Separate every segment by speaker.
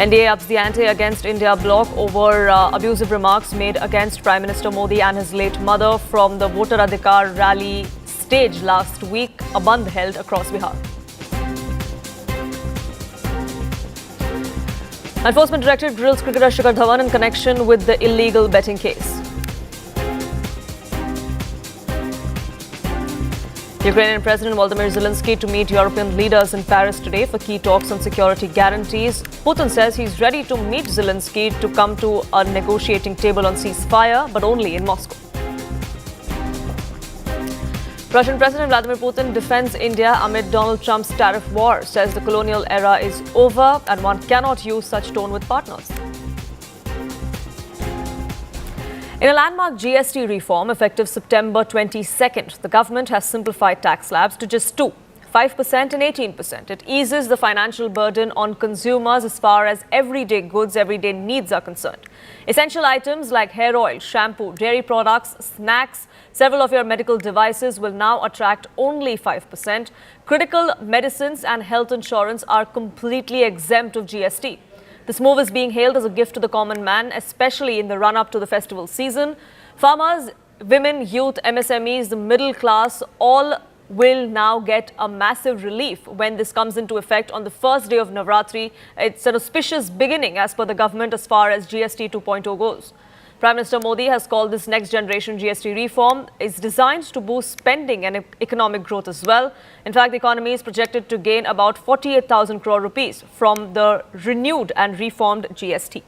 Speaker 1: NDA ups the ante against India bloc over abusive remarks made against Prime Minister Modi and his late mother from the Voter Adhikar rally stage last week, a bandh held across Bihar. Enforcement Directorate grills cricketer Shikhar Dhawan in connection with the illegal betting case. Ukrainian President Volodymyr Zelensky to meet European leaders in Paris today for key talks on security guarantees. Putin says he's ready to meet Zelensky to come to a negotiating table on ceasefire, but only in Moscow. Russian President Vladimir Putin defends India amid Donald Trump's tariff war, says the colonial era is over and one cannot use such tone with partners. In a landmark GST reform effective September 22nd, the government has simplified tax slabs to just two, 5% and 18%. It eases the financial burden on consumers as far as everyday goods, everyday needs are concerned. Essential items like hair oil, shampoo, dairy products, snacks, several of your medical devices will now attract only 5%. Critical medicines and health insurance are completely exempt of GST. This move is being hailed as a gift to the common man, especially in the run-up to the festival season. Farmers, women, youth, MSMEs, the middle class, all will now get a massive relief when this comes into effect on the first day of Navratri. It's an auspicious beginning as per the government as far as GST 2.0 goes. Prime Minister Modi has called this next generation GST reform is designed to boost spending and economic growth as well. In fact, the economy is projected to gain about 48,000 crore rupees from the renewed and reformed GST.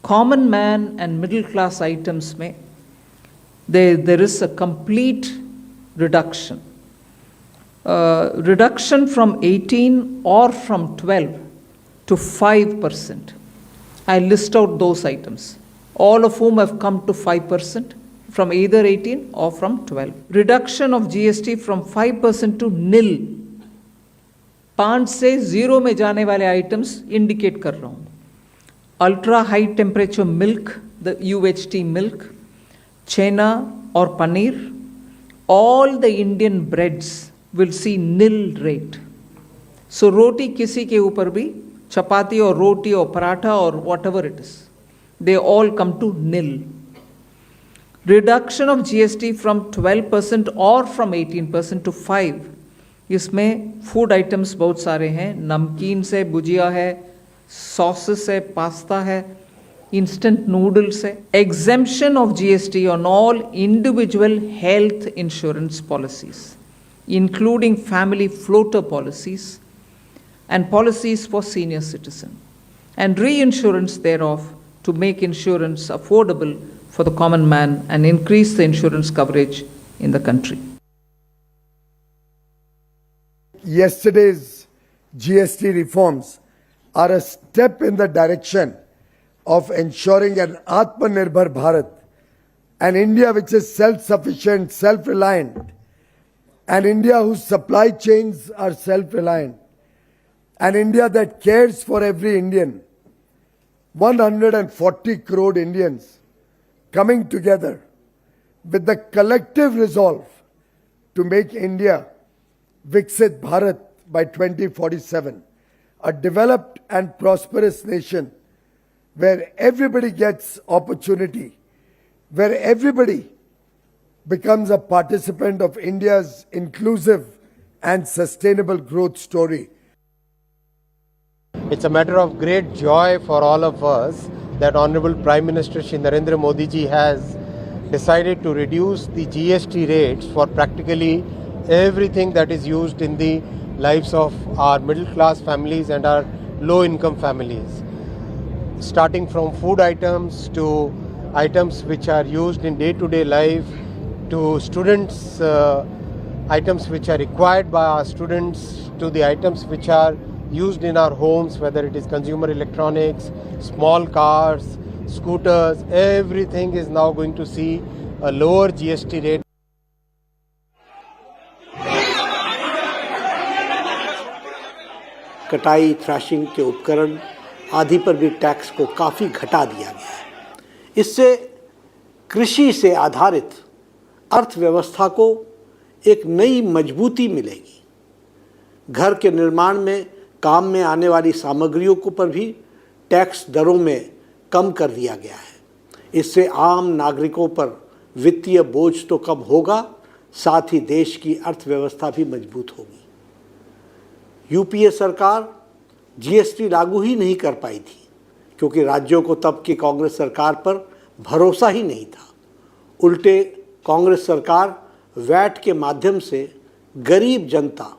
Speaker 2: Common man and middle class items mein there is a complete reduction. Reduction from 18 or from 12 to 5%. I list out those items, all of whom have come to 5% from either 18 or from 12. Reduction of GST from 5% to nil. 5 से 0 में जाने वाले items indicate कर रहा हूँ. Ultra high temperature milk, the UHT milk, chena or paneer, all the Indian breads will see nil rate. So roti kisi ke upar bhi, chapati or roti or paratha or whatever it is, they all come to nil. Reduction of GST from 12% or from 18% to 5%. इसमें food items बहुत सारे हैं, नमकीन से भुजिया है, sauces है, pasta है, instant noodles है. Exemption of GST on all individual health insurance policies, including family floater policies and policies for senior citizens, and reinsurance thereof to make insurance affordable for the common man and increase the insurance coverage in the country.
Speaker 3: Yesterday's GST reforms are a step in the direction of ensuring an Atmanirbhar Bharat, an India which is self-sufficient, self-reliant, an India whose supply chains are self-reliant, an India that cares for every Indian. 140 crore Indians coming together with the collective resolve to make India Viksit Bharat by 2047, a developed and prosperous nation where everybody gets opportunity, where everybody becomes a participant of India's inclusive and sustainable growth story.
Speaker 4: It's a matter of great joy for all of us that Honorable Prime Minister Shri Narendra Modi ji has decided to reduce the GST rates for practically everything that is used in the lives of our middle class families and our low income families. Starting from food items to items which are used in day-to-day life, to students, items which are required by our students, to the items which are used in our homes, whether it is consumer electronics, small cars, scooters, everything is now going to see a lower GST rate.
Speaker 5: कटाई, thrashing के उपकरण आदि पर भी tax को काफ़ी घटा दिया गया है. इससे कृषि से आधारित अर्थव्यवस्था को एक नई मजबूती मिलेगी. घर के निर्माण में काम में आने वाली सामग्रियों को पर भी टैक्स दरों में कम कर दिया गया है। इससे आम नागरिकों पर वित्तीय बोझ तो कम होगा, साथ ही देश की अर्थव्यवस्था भी मजबूत होगी। यूपीए सरकार जीएसटी लागू ही नहीं कर पाई थी क्योंकि राज्यों को तब की कांग्रेस सरकार पर भरोसा ही नहीं था। उल्टे कांग्रेस सरकार वैट के माध्यम से गरीब जनता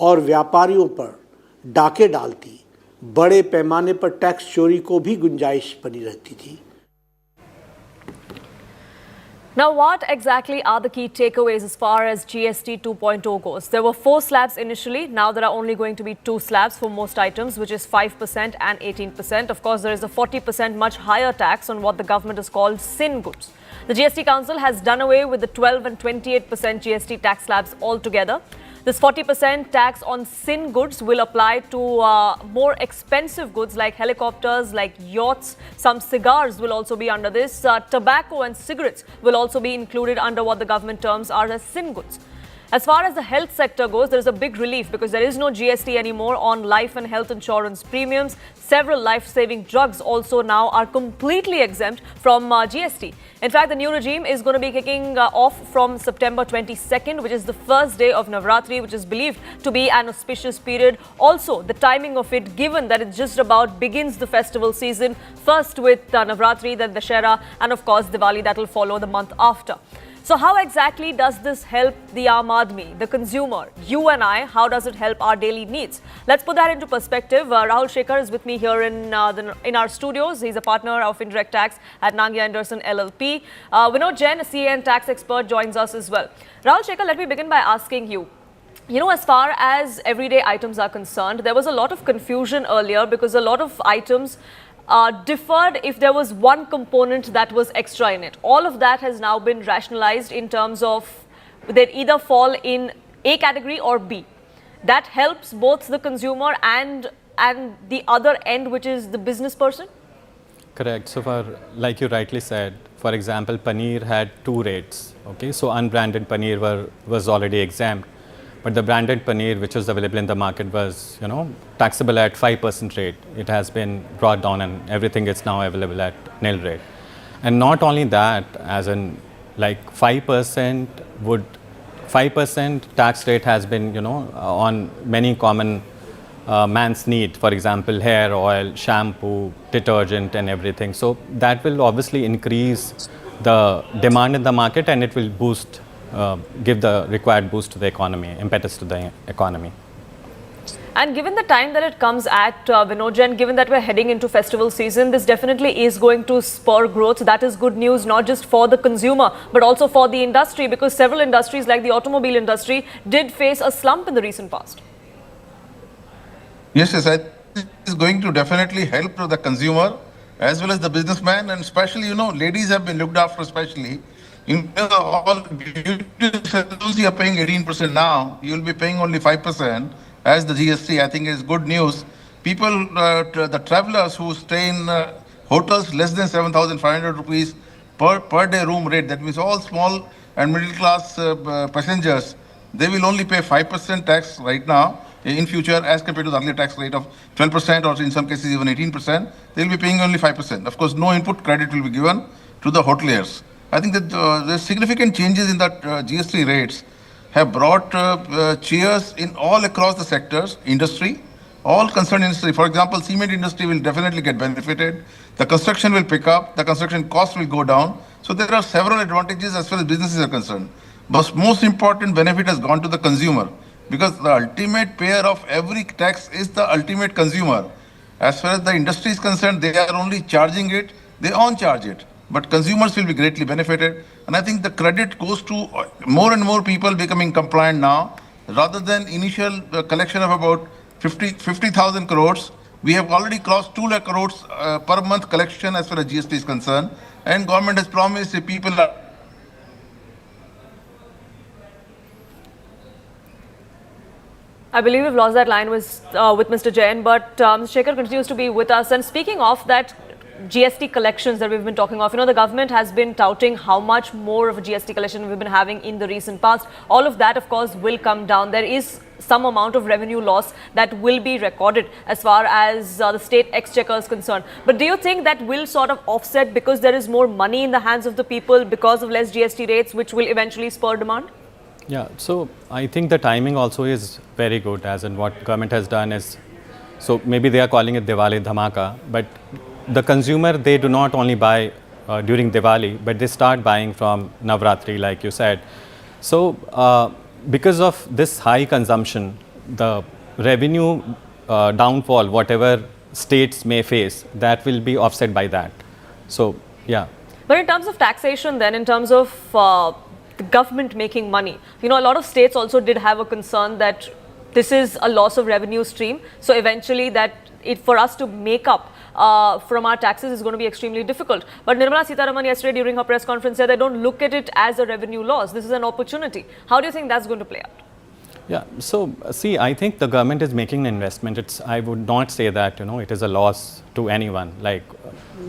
Speaker 5: और व्यापारियों पर डाके डालती, बड़े पैमाने पर टैक्स चोरी को भी गुंजाइश बनी रहती थी।
Speaker 1: Now, what exactly are the key takeaways as far as GST 2.0 goes? There were 4 slabs initially. Now there are only going to be 2 slabs for most items, which is 5% and 18%. Of course, there is a 40% much higher tax on what the government has called sin goods. The GST Council has done away with the 12 and 28% GST tax slabs altogether. This 40% tax on sin goods will apply to more expensive goods like helicopters, like yachts. Some cigars will also be under this. Tobacco and cigarettes will also be included under what the government terms are as sin goods. As far as the health sector goes, there is a big relief because there is no GST anymore on life and health insurance premiums. Several life-saving drugs also now are completely exempt from GST. In fact, the new regime is going to be kicking off from September 22nd, which is the first day of Navratri, which is believed to be an auspicious period. Also, the timing of it, given that it just about begins the festival season, first with Navratri, then Dussehra, and of course Diwali, that will follow the month after. So how exactly does this help the Aam Aadmi, the consumer, you and I? How does it help our daily needs? Let's put that into perspective. Rahul Shekhar is with me here in our studios. He's a partner of Indirect Tax at Nangia Anderson LLP. Vinod Jain, a CA and tax expert, joins us as well. Rahul Shekhar, let me begin by asking you, as far as everyday items are concerned, there was a lot of confusion earlier because a lot of items differed if there was one component that was extra in it. All of that has now been rationalized in terms of they either fall in A category or B. That helps both the consumer and the other end, which is the business person.
Speaker 6: Correct. So like you rightly said, for example, paneer had 2 rates. Okay, so unbranded paneer was already exempt. But the branded paneer, which was available in the market, was, taxable at 5% rate. It has been brought down and everything is now available at nil rate. And not only that, as in like 5% tax rate has been, on many common man's need, for example, hair oil, shampoo, detergent and everything. So that will obviously increase the demand in the market and it will boost give the required boost to the economy, impetus to the economy.
Speaker 1: And given the time that it comes at, Vinod, and given that we're heading into festival season, this definitely is going to spur growth. That is good news, not just for the consumer, but also for the industry, because several industries like the automobile industry did face a slump in the recent past.
Speaker 7: Yes, I think it's going to definitely help to the consumer as well as the businessman, and especially, ladies have been looked after especially. All beauty salons you are paying 18% now, you will be paying only 5% as the GST. I think is good news. People, the travelers who stay in hotels less than 7,500 rupees per day room rate, that means all small and middle class passengers, they will only pay 5% tax right now. In future, as compared to the earlier tax rate of 12% or in some cases even 18%, they will be paying only 5%. Of course, no input credit will be given to the hoteliers. I think that the significant changes in that GST rates have brought cheers in all across the sectors, industry, all concerned industry. For example, cement industry will definitely get benefited. The construction will pick up. The construction cost will go down. So there are several advantages as far as businesses are concerned. But most important benefit has gone to the consumer because the ultimate payer of every tax is the ultimate consumer. As far as the industry is concerned, they are only charging it. They on-charge it. But consumers will be greatly benefited. And I think the credit goes to more and more people becoming compliant now. Rather than initial collection of about 50,000 crores, we have already crossed 2 lakh crores per month collection as far as GST is concerned. And government has promised that people are...
Speaker 1: I believe we've lost that line with Mr. Jain, but Mr. Shekhar continues to be with us. And speaking of that, GST collections that we've been talking of. The government has been touting how much more of a GST collection we've been having in the recent past. All of that, of course, will come down. There is some amount of revenue loss that will be recorded as far as the state exchequer is concerned. But do you think that will sort of offset because there is more money in the hands of the people because of less GST rates, which will eventually spur demand?
Speaker 6: Yeah, so I think the timing also is very good, as in what government has done is, so maybe they are calling it Diwali Dhamaka, but the consumer, they do not only buy during Diwali, but they start buying from Navratri, like you said. So because of this high consumption, the revenue downfall, whatever states may face, that will be offset by that. So, yeah.
Speaker 1: But in terms of taxation then, in terms of the government making money, a lot of states also did have a concern that this is a loss of revenue stream. So eventually for us to make up from our taxes is going to be extremely difficult. But Nirmala Sitharaman yesterday during her press conference said they don't look at it as a revenue loss. This is an opportunity. How do you think that's going to play out?
Speaker 6: Yeah, so see, I think the government is making an investment. I would not say that, it is a loss to anyone. Like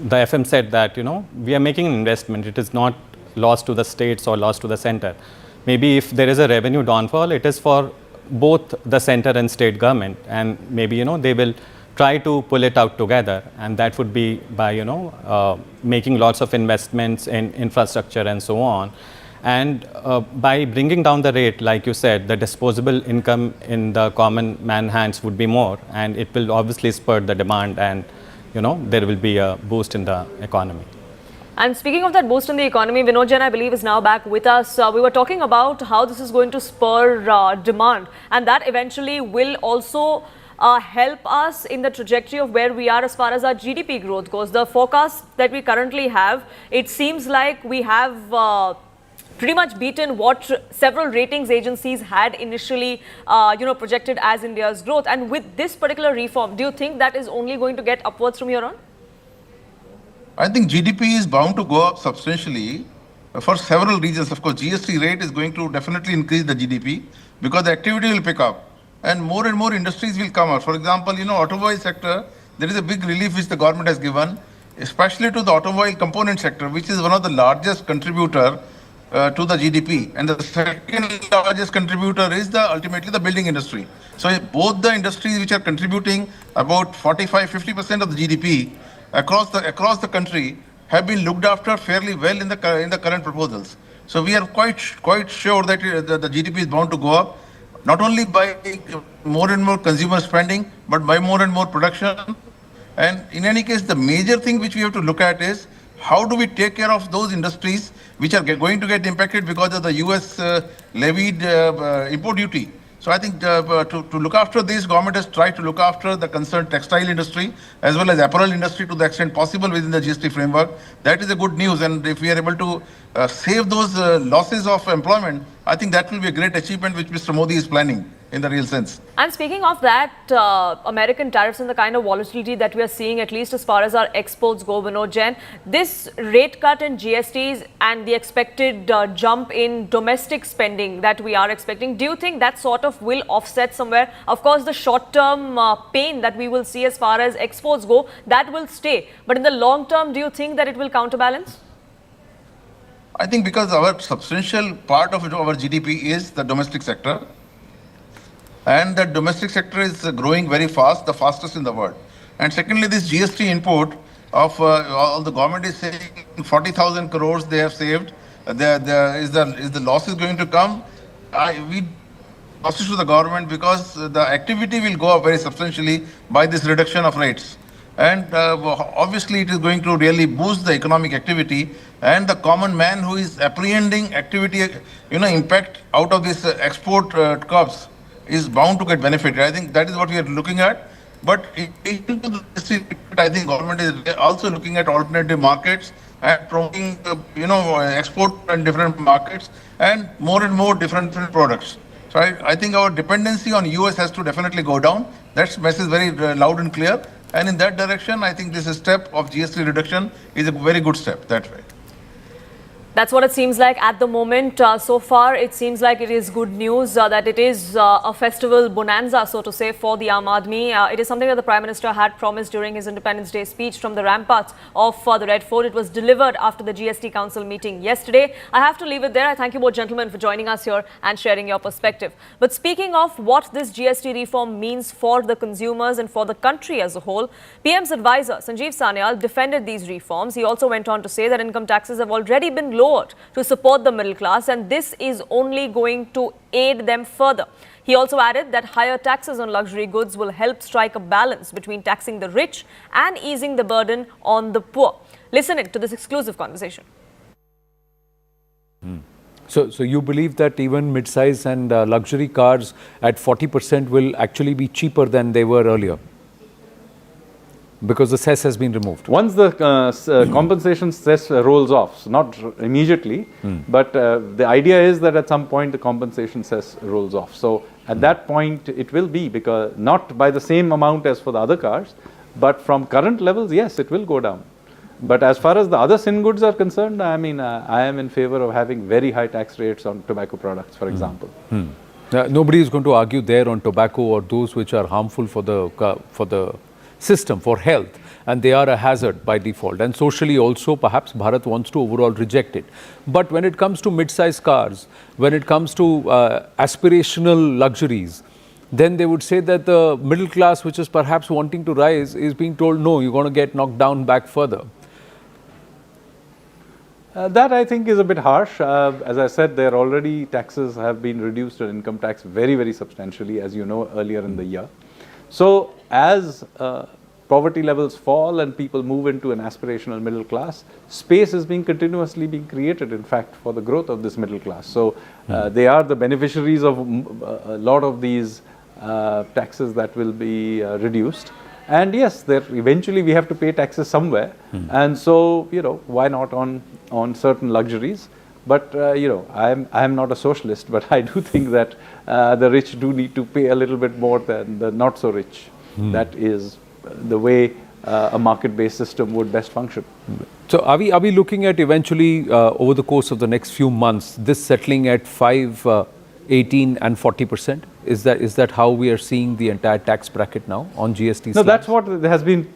Speaker 6: the FM said that, we are making an investment. It is not loss to the states or loss to the center. Maybe if there is a revenue downfall, it is for both the center and state government, and maybe they will try to pull it out together, and that would be by making lots of investments in infrastructure and so on, and by bringing down the rate, like you said, the disposable income in the common man hands would be more, and it will obviously spur the demand, and there will be a boost in the economy.
Speaker 1: And speaking of that boost in the economy, Vinod Jain, I believe, is now back with us. We were talking about how this is going to spur demand, and that eventually will also help us in the trajectory of where we are as far as our GDP growth goes. The forecast that we currently have, it seems like we have pretty much beaten what several ratings agencies had initially projected as India's growth. And with this particular reform, do you think that is only going to get upwards from here on?
Speaker 7: I think GDP is bound to go up substantially for several reasons. Of course, GST rate is going to definitely increase the GDP because the activity will pick up and more industries will come out. For example, automobile sector, there is a big relief which the government has given, especially to the automobile component sector, which is one of the largest contributor to the GDP. And the second largest contributor is ultimately the building industry. So both the industries which are contributing about 45-50% of the GDP across the country have been looked after fairly well in the current proposals. So we are quite sure that the GDP is bound to go up, not only by more and more consumer spending, but by more and more production. And in any case, the major thing which we have to look at is how do we take care of those industries which are going to get impacted because of the US levied import duty. So I think to look after this, government has tried to look after the concerned textile industry as well as apparel industry to the extent possible within the GST framework. That is a good news, and if we are able to save those losses of employment, I think that will be a great achievement which Mr. Modi is planning in the real sense.
Speaker 1: And speaking of that, American tariffs and the kind of volatility that we are seeing, at least as far as our exports go, Vinod Jain, this rate cut in GSTs and the expected jump in domestic spending that we are expecting, do you think that sort of will offset somewhere? Of course, the short-term pain that we will see as far as exports go, that will stay. But in the long term, do you think that it will counterbalance?
Speaker 7: I think because our substantial part of our GDP is the domestic sector, and the domestic sector is growing very fast, the fastest in the world. And secondly, this GST import of all the government is saying 40,000 crores they have saved. Is the loss is going to come? We process to the government because the activity will go up very substantially by this reduction of rates. And obviously, it is going to really boost the economic activity, and the common man who is apprehending activity, impact out of this export curbs is bound to get benefited. I think that is what we are looking at. But into this, I think government is also looking at alternative markets and promoting, export and different markets and more different products. So I think our dependency on US has to definitely go down. That message is very loud and clear. And in that direction, I think this step of GST reduction is a very good step that way.
Speaker 1: That's what it seems like at the moment. So far, it seems like it is good news that it is a festival bonanza, so to say, for the Aam Aadmi. It is something that the Prime Minister had promised during his Independence Day speech from the ramparts of the Red Fort. It was delivered after the GST Council meeting yesterday. I have to leave it there. I thank you both gentlemen for joining us here and sharing your perspective. But speaking of what this GST reform means for the consumers and for the country as a whole, PM's advisor Sanjeev Sanyal defended these reforms. He also went on to say that income taxes have already been lowered to support the middle class, and this is only going to aid them further. He also added that higher taxes on luxury goods will help strike a balance between taxing the rich and easing the burden on the poor. Listen in to this exclusive conversation.
Speaker 8: So you believe that even mid-size and luxury cars at 40% will actually be cheaper than they were earlier? Because the cess has been removed.
Speaker 9: Once the compensation cess rolls off, so not immediately, but the idea is that at some point the compensation cess rolls off. So at that point it will be, because not by the same amount as for the other cars, but from current levels, yes, it will go down. But as far as the other sin goods are concerned, I mean, I am in favor of having very high tax rates on tobacco products, for example.
Speaker 8: Nobody is going to argue there on tobacco or those which are harmful for the system, for health, and they are a hazard by default. And socially also, perhaps Bharat wants to overall reject it. But when it comes to mid-size cars, when it comes to aspirational luxuries, then they would say that the middle class, which is perhaps wanting to rise, is being told, no, you're going to get knocked down back further.
Speaker 9: That I think is a bit harsh. As I said, there already taxes have been reduced on income tax very, very substantially, as you know, earlier in the year. So as poverty levels fall and people move into an aspirational middle class, space is continuously being created, in fact, for the growth of this middle class. So they are the beneficiaries of a lot of these taxes that will be reduced. And yes, eventually we have to pay taxes somewhere. And so, why not on certain luxuries? But, I am not a socialist, but I do think that the rich do need to pay a little bit more than the not so rich. That is the way a market-based system would best function.
Speaker 8: So are we looking at eventually, over the course of the next few months, this settling at 5, 18 and 40%? Is that how we are seeing the entire tax bracket now on GST?
Speaker 9: No, that's what has been,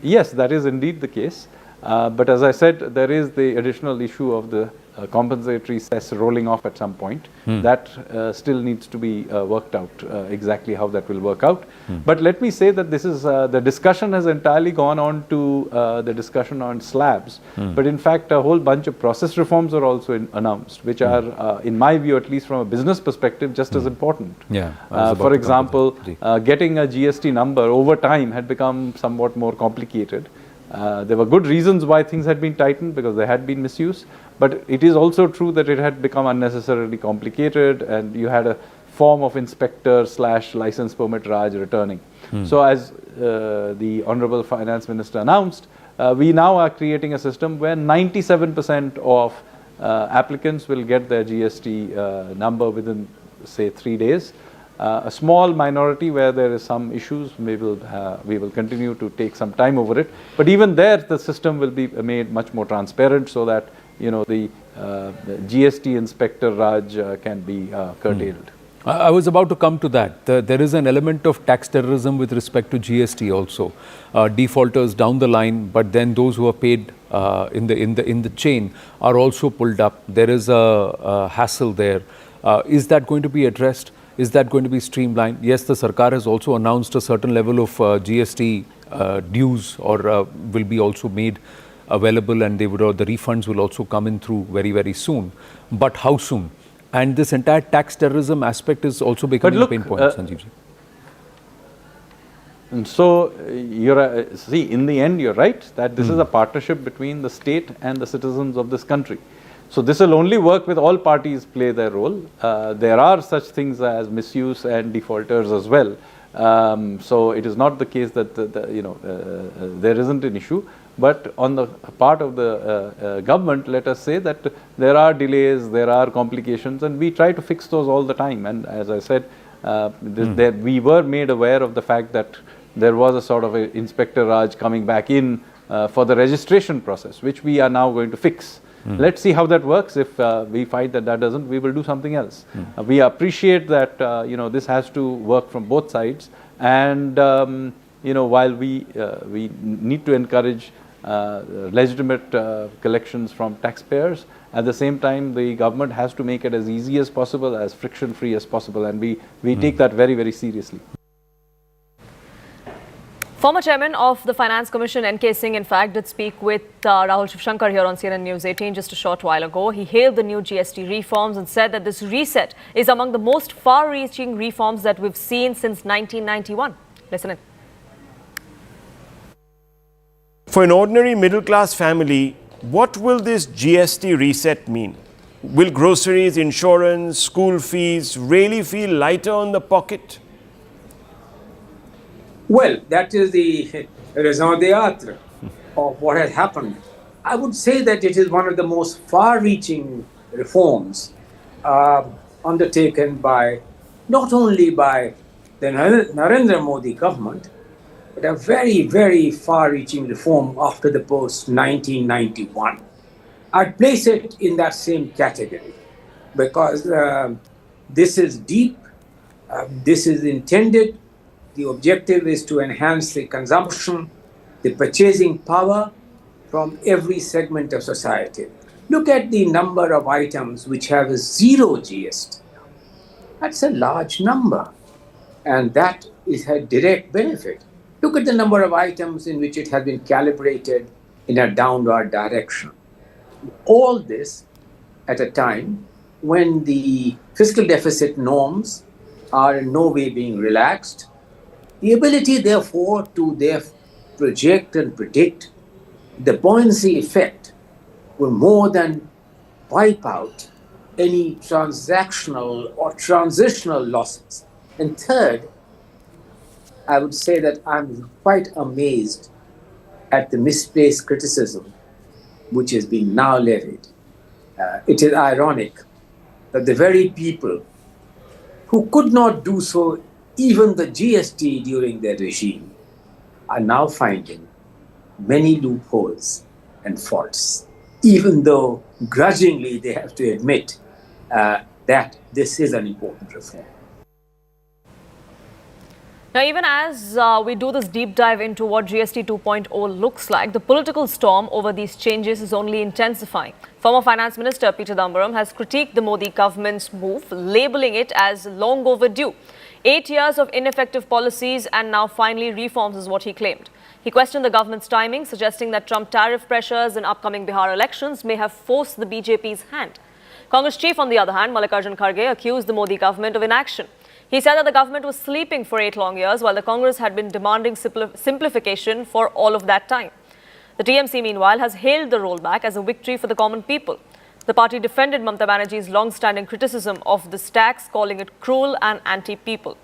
Speaker 9: yes, that is indeed the case. But as I said, there is the additional issue of the compensatory cess rolling off at some point. That still needs to be worked out, exactly how that will work out. But let me say that this is, the discussion has entirely gone on to the discussion on slabs. But in fact, a whole bunch of process reforms are also announced, which are, in my view, at least from a business perspective, just as important. For example, getting a GST number over time had become somewhat more complicated. There were good reasons why things had been tightened, because there had been misuse, but it is also true that it had become unnecessarily complicated, and you had a form of inspector/license permit Raj returning. So as the Honorable Finance Minister announced, we now are creating a system where 97% of applicants will get their GST number within, say, 3 days. A small minority where there is some issues, we will continue to take some time over it. But even there, the system will be made much more transparent, so that the GST inspector Raj can be curtailed.
Speaker 8: I was about to come to that. There is an element of tax terrorism with respect to GST also. Defaulters down the line, but then those who are paid in the chain are also pulled up. There is a hassle there. Is that going to be addressed? Is that going to be streamlined? Yes, the Sarkar has also announced a certain level of GST dues or will be also made available, and the refunds will also come in through very, very soon. But how soon? And this entire tax terrorism aspect is also becoming a pain point, Sanjeev ji.
Speaker 9: And so, see, in the end, you're right that this is a partnership between the state and the citizens of this country. So this will only work with all parties play their role. There are such things as misuse and defaulters as well. So it is not the case that there isn't an issue. But on the part of the government, let us say that there are delays, there are complications, and we try to fix those all the time. And as I said, we were made aware of the fact that there was a sort of a Inspector Raj coming back in for the registration process, which we are now going to fix. Let's see how that works. If we find that that doesn't, we will do something else. We appreciate that this has to work from both sides, and while we need to encourage legitimate collections from taxpayers, at the same time the government has to make it as easy as possible, as friction-free as possible, and we take that very, very seriously.
Speaker 1: Former chairman of the Finance Commission, N.K. Singh, in fact, did speak with Rahul Shivshankar here on CNN News 18 just a short while ago. He hailed the new GST reforms and said that this reset is among the most far-reaching reforms that we've seen since 1991. Listen in.
Speaker 10: For an ordinary middle-class family, what will this GST reset mean? Will groceries, insurance, school fees really feel lighter on the pocket?
Speaker 11: Well, that is the raison d'etre of what has happened. I would say that it is one of the most far-reaching reforms undertaken by, not only by the Narendra Modi government, but a very, very far-reaching reform after the post-1991. I'd place it in that same category because this is deep, this is intended. The objective is to enhance the consumption, the purchasing power from every segment of society. Look at the number of items which have a zero GST. That's a large number, and that is a direct benefit. Look at the number of items in which it has been calibrated in a downward direction. All this at a time when the fiscal deficit norms are in no way being relaxed. The ability, therefore, to project and predict the buoyancy effect will more than wipe out any transactional or transitional losses. And third, I would say that I'm quite amazed at the misplaced criticism which has been now levied. It is ironic that the very people who could not do so even the GST during their regime are now finding many loopholes and faults, even though grudgingly they have to admit that this is an important reform.
Speaker 1: Now, even as we do this deep dive into what GST 2.0 looks like, the political storm over these changes is only intensifying. Former Finance Minister P. Chidambaram has critiqued the Modi government's move, labelling it as long overdue. 8 years of ineffective policies and now finally reforms is what he claimed. He questioned the government's timing, suggesting that Trump tariff pressures in upcoming Bihar elections may have forced the BJP's hand. Congress chief, on the other hand, Mallikarjun Kharge, accused the Modi government of inaction. He said that the government was sleeping for 8 long years while the Congress had been demanding simplification for all of that time. The TMC, meanwhile, has hailed the rollback as a victory for the common people. The party defended Mamata Banerjee's long-standing criticism of this tax, calling it cruel and anti-people.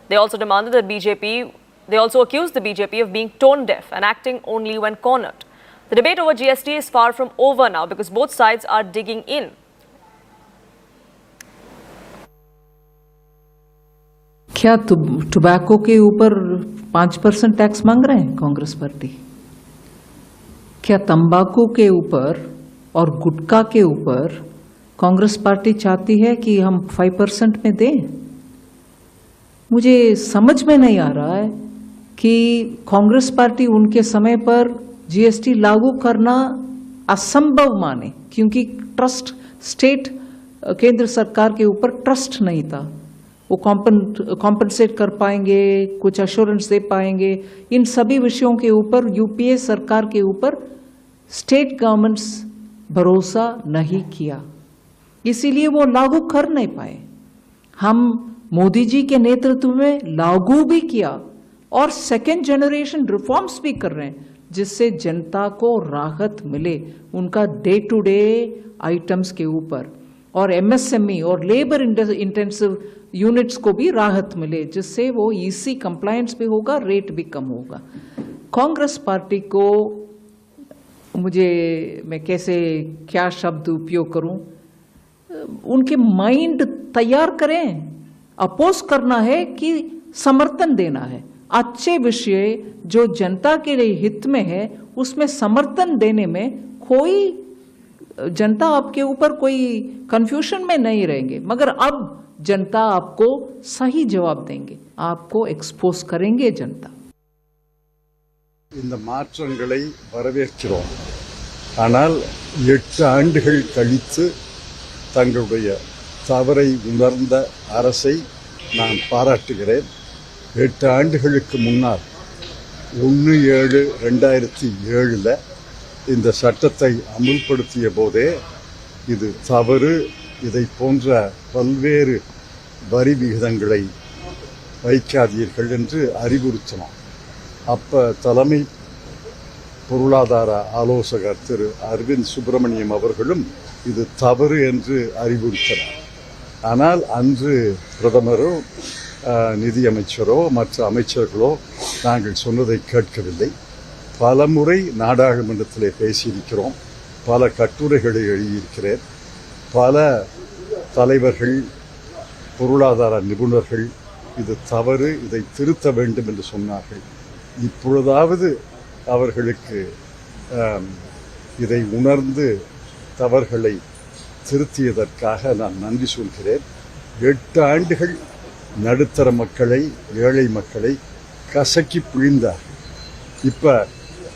Speaker 1: They also demanded that they also accused the BJP of being tone-deaf and acting only when cornered. The debate over GST is far from over now because both sides are digging in.
Speaker 2: क्या tobacco के ऊपर 5% tax मांग रहे हैं Congress party? क्या तंबाकू के ऊपर और गुटखा के ऊपर कांग्रेस पार्टी चाहती है कि हम 5% में दें? मुझे समझ में नहीं आ रहा है कि कांग्रेस पार्टी उनके समय पर जीएसटी लागू करना असंभव माने, क्योंकि ट्रस्ट स्टेट केंद्र सरकार के ऊपर ट्रस्ट नहीं था। वो कॉम्पनसेट कर पाएंगे, कुछ अश्योरेंस दे पाएंगे, इन सभी विषयों के ऊपर यूपीए सरकार के ऊपर स्टेट गवर्नमेंट्स भरोसा नहीं किया, इसीलिए वो लागू कर नहीं पाए। हम मोदी जी के नेतृत्व में लागू भी किया और सेकेंड जनरेशन रिफॉर्म्स भी कर रहे हैं, जिससे जनता को राहत मिले उनका डे टू डे आइटम्स के ऊपर, और एमएसएमई और लेबर इंटेंसिव यूनिट्स को भी राहत मिले, जिससे वो ईसी कंप्लायंस भी होगा, रेट भी कम होगा। कांग्रेस पार्टी को मैं कैसे क्या शब्द उपयोग करूं, उनके माइंड तैयार करें। अपोज करना है कि समर्थन देना है, अच्छे विषय जो जनता के लिए हित में है उसमें समर्थन देने में कोई जनता आपके ऊपर कोई कंफ्यूजन में नहीं रहेंगे, मगर अब जनता आपको सही जवाब देंगे, आपको एक्सपोज करेंगे जनता।
Speaker 12: இந்த மாற்றங்களை வரவேற்கிறோம். ஆனால் 8 ஆண்டுகள் கழித்து தங்களுடைய தவறை உணர்ந்த அரசை நான் பாராட்டுகிறேன். 8 ஆண்டுகளுக்கு முன்னால் 1/7/2007 இந்த சட்டத்தை அமுல்படுத்திய போதே இது தவறு, இதை போன்ற பல்வேறு வரி விகிதங்களை வைக்காதீர்கள் என்று அறிவுறுத்தினோம். அப்ப தலைமை பொருளாதார ஆலோசகர் திரு அரவிந்த் சுப்பிரமணியம் அவர்களும் இது தவறு என்று அறிவுறுத்தினார். ஆனால் அன்று பிரதமரோ நிதியமைச்சரோ மற்ற அமைச்சர்களோ நாங்கள் சொன்னதை கேட்கவில்லை. பல முறை நாடாளுமன்றத்திலே பேசியிருக்கிறோம், பல கட்டுரைகளை எழுதியிருக்கிறேன். பல தலைவர்கள், பொருளாதார நிபுணர்கள் இது தவறு, இதை திருத்த வேண்டும் என்று சொன்னார்கள். இப்பொழுதாவது அவர்களுக்கு இதை உணர்ந்து தவறுகளை திருத்தியதற்காக நான் நன்றி சொல்கிறேன். 8 ஆண்டுகள் நடுத்தர மக்களை, ஏழை மக்களை கசக்கி பிழிந்தார்கள். இப்போ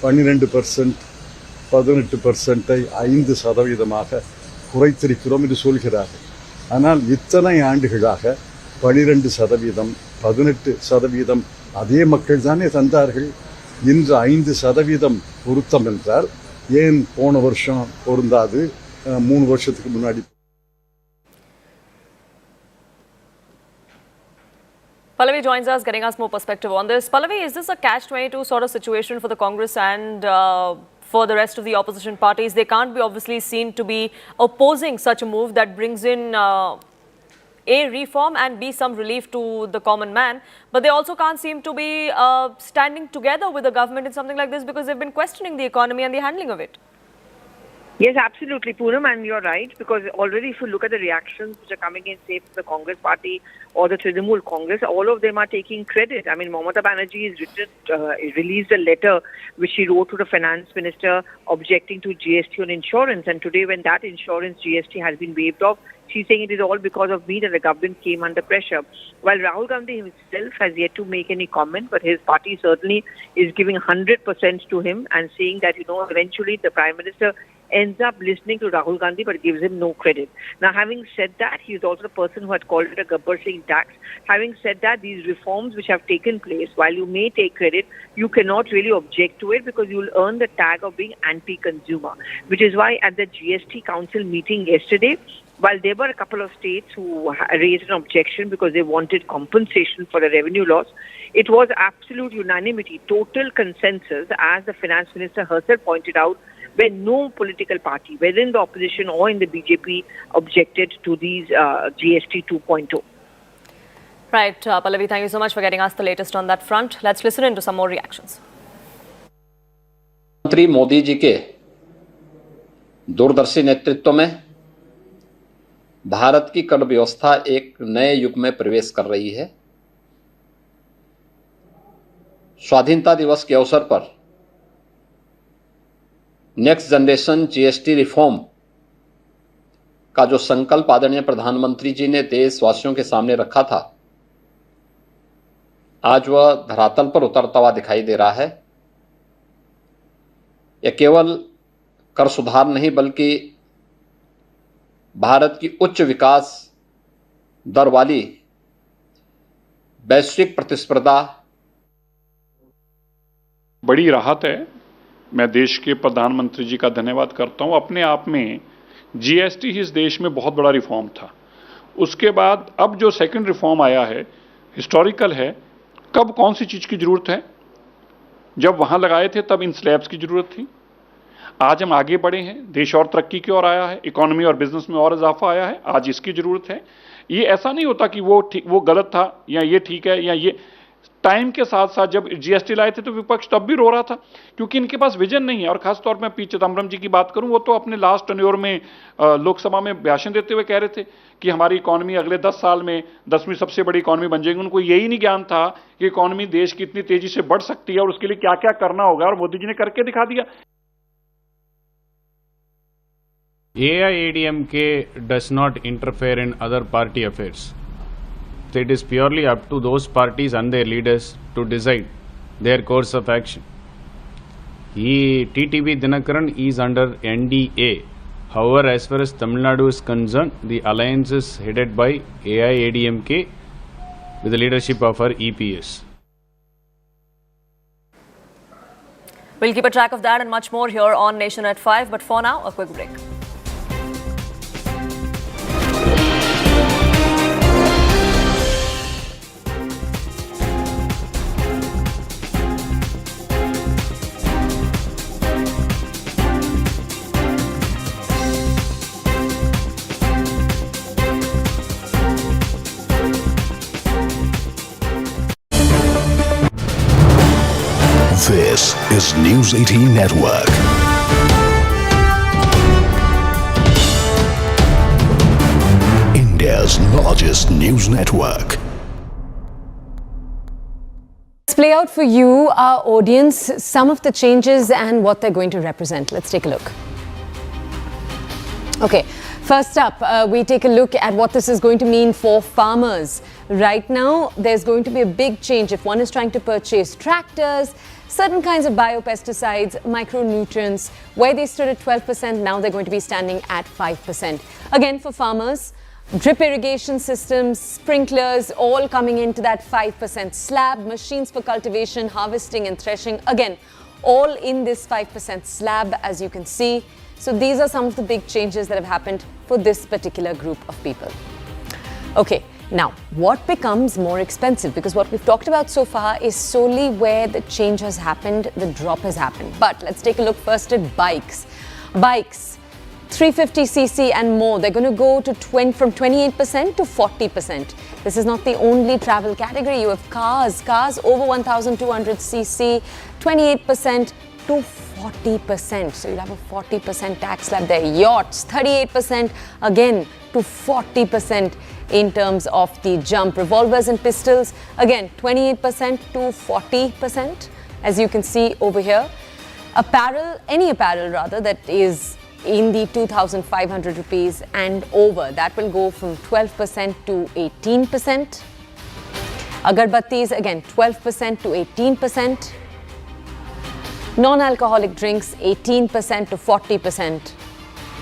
Speaker 12: 12%, 18%-ஐ 5% குறைத்திருக்கிறோம் என்று சொல்கிறார்கள். ஆனால் இத்தனை ஆண்டுகளாக 12%, 18% அதே மக்கள் தானே தந்தார்கள். இன்று 5% பொருத்தம் என்றால் ஏன் போன வருஷம் பொருந்தாது, 3 வருஷத்துக்கு முன்னாடி?
Speaker 1: Pallavi joins us, getting us more perspective on this. Pallavi, is this a catch-22 sort of situation for the Congress and for the rest of the opposition parties? They can't be obviously seen to be opposing such a move that brings in A, reform, and B, some relief to the common man. But they also can't seem to be standing together with the government in something like this because they've been questioning the economy and the handling of it.
Speaker 13: Yes, absolutely, Poonam, and you're right, because already if you look at the reactions which are coming in, say, from the Congress party or the Trinamool Congress, all of them are taking credit. I mean, Mamata Banerjee has released a letter which she wrote to the finance minister objecting to GST on insurance, and today when that insurance GST has been waived off, she's saying it is all because of me that the government came under pressure. While Rahul Gandhi himself has yet to make any comment, but his party certainly is giving 100% to him and saying that, eventually the Prime Minister ends up listening to Rahul Gandhi but gives him no credit. Now, having said that, he is also the person who had called it a Gabbar Singh tax. Having said that, these reforms which have taken place, while you may take credit, you cannot really object to it because you will earn the tag of being anti-consumer, which is why at the GST Council meeting yesterday, while there were a couple of states who raised an objection because they wanted compensation for the revenue loss, it was absolute unanimity, total consensus, as the finance minister herself pointed out, where no political party, whether in the opposition or in the BJP, objected to these GST 2.0.
Speaker 1: Right, Pallavi, thank you so much for getting us the latest on that front. Let's listen into some more reactions.
Speaker 14: मंत्री मोदी जी के दूरदर्शी नेतृत्व में भारत की कर व्यवस्था एक नए युग में प्रवेश कर रही है। स्वाधीनता दिवस के अवसर पर नेक्स्ट जनरेशन जीएसटी रिफॉर्म का जो संकल्प आदरणीय प्रधानमंत्री जी ने देशवासियों के सामने रखा था, आज वह धरातल पर उतरता हुआ दिखाई दे रहा है। यह केवल कर सुधार नहीं बल्कि भारत की उच्च विकास दर वाली वैश्विक प्रतिस्पर्धा
Speaker 15: बड़ी राहत है। मैं देश के प्रधानमंत्री जी का धन्यवाद करता हूं। अपने आप में जीएसटी इस देश में बहुत बड़ा रिफॉर्म था। उसके बाद अब जो सेकंड रिफॉर्म आया है, हिस्टोरिकल है। कब कौन सी चीज़ की ज़रूरत है? जब वहाँ लगाए थे तब इन स्लैब्स की ज़रूरत थी। आज हम आगे बढ़े हैं, देश और तरक्की की ओर आया है, इकोनॉमी और बिजनेस में और इजाफा आया है, आज इसकी ज़रूरत है। ये ऐसा नहीं होता कि वो गलत था या ये ठीक है या ये टाइम के साथ साथ जब जीएसटी लाए थे तो विपक्ष तब भी रो रहा था, क्योंकि इनके पास विजन नहीं है। और खासतौर पर मैं पी चिदम्बरम जी की बात करूं, वो तो अपने लास्ट टर्न्योर में लोकसभा में भाषण देते हुए कह रहे थे कि हमारी इकॉनमी अगले 10 साल में 10वीं सबसे बड़ी इकॉनमी बन जाएगी। उनको यही नहीं ज्ञान था कि इकॉनमी देश की इतनी तेजी से बढ़ सकती है और उसके लिए क्या क्या करना होगा, और मोदी जी ने करके दिखा दिया।
Speaker 16: AIADMK does not interfere in other party affairs. It is purely up to those parties and their leaders to decide their course of action. TTV Dinakaran is under NDA. However, as far as Tamil Nadu is concerned, the alliance is headed by AIADMK with the leadership of our EPS.
Speaker 1: We'll keep a track of that and much more here on Nation at 5. But for now, a quick break.
Speaker 17: This is News18 Network. India's largest news network.
Speaker 18: Let's play out for you, our audience, some of the changes and what they're going to represent. Let's take a look. Okay. First up, we take a look at what this is going to mean for farmers. Right now, there's going to be a big change if one is trying to purchase tractors, certain kinds of biopesticides, micronutrients. Where they stood at 12%, now they're going to be standing at 5%. Again, for farmers, drip irrigation systems, sprinklers, all coming into that 5% slab, machines for cultivation, harvesting and threshing, again, all in this 5% slab, as you can see. So these are some of the big changes that have happened for this particular group of people. Okay, now what becomes more expensive? Because what we've talked about so far is solely where the change has happened, the drop has happened. But let's take a look first at bikes. Bikes, 350cc and more, they're going to go to from 28% to 40%. This is not the only travel category. You have cars over 1200cc, 28% to 40%. So you'll have a 40% tax slab there. Yachts, 38%, again to 40% in terms of the jump. Revolvers and pistols, again 28% to 40%, as you can see over here. Apparel, any apparel rather, that is in the 2,500 rupees and over, that will go from 12% to 18%. Agarbattis, again 12% to 18%. Non-alcoholic drinks, 18% to 40%.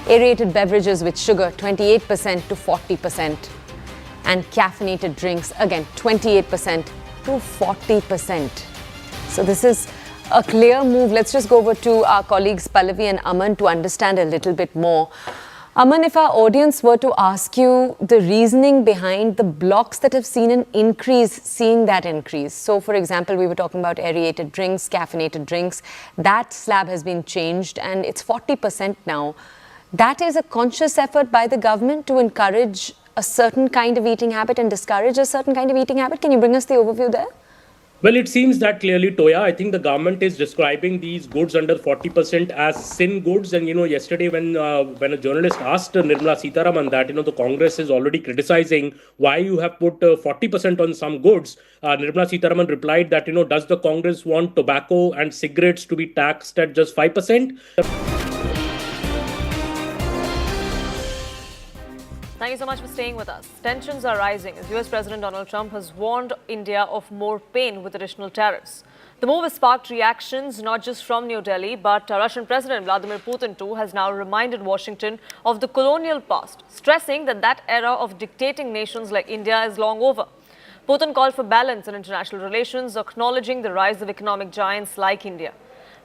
Speaker 18: Aerated beverages with sugar, 28% to 40%. And caffeinated drinks, again, 28% to 40%. So this is a clear move. Let's just go over to our colleagues Pallavi and Aman to understand a little bit more. Aman, if our audience were to ask you the reasoning behind the blocks that have seen an increase, seeing that increase. So, for example, we were talking about aerated drinks, caffeinated drinks. That slab has been changed and it's 40% now. That is a conscious effort by the government to encourage a certain kind of eating habit and discourage a certain kind of eating habit. Can you bring us the overview there?
Speaker 19: Well, it seems that clearly, Toya. I think the government is describing these goods under 40% as sin goods. And, yesterday when a journalist asked Nirmala Sitharaman that, the Congress is already criticizing why you have put 40% on some goods, Nirmala Sitharaman replied that, does the Congress want tobacco and cigarettes to be taxed at just 5%?
Speaker 1: Thank you so much for staying with us. Tensions are rising as US President Donald Trump has warned India of more pain with additional tariffs. The move has sparked reactions not just from New Delhi, but Russian President Vladimir Putin too has now reminded Washington of the colonial past, stressing that era of dictating nations like India is long over. Putin called for balance in international relations, acknowledging the rise of economic giants like India.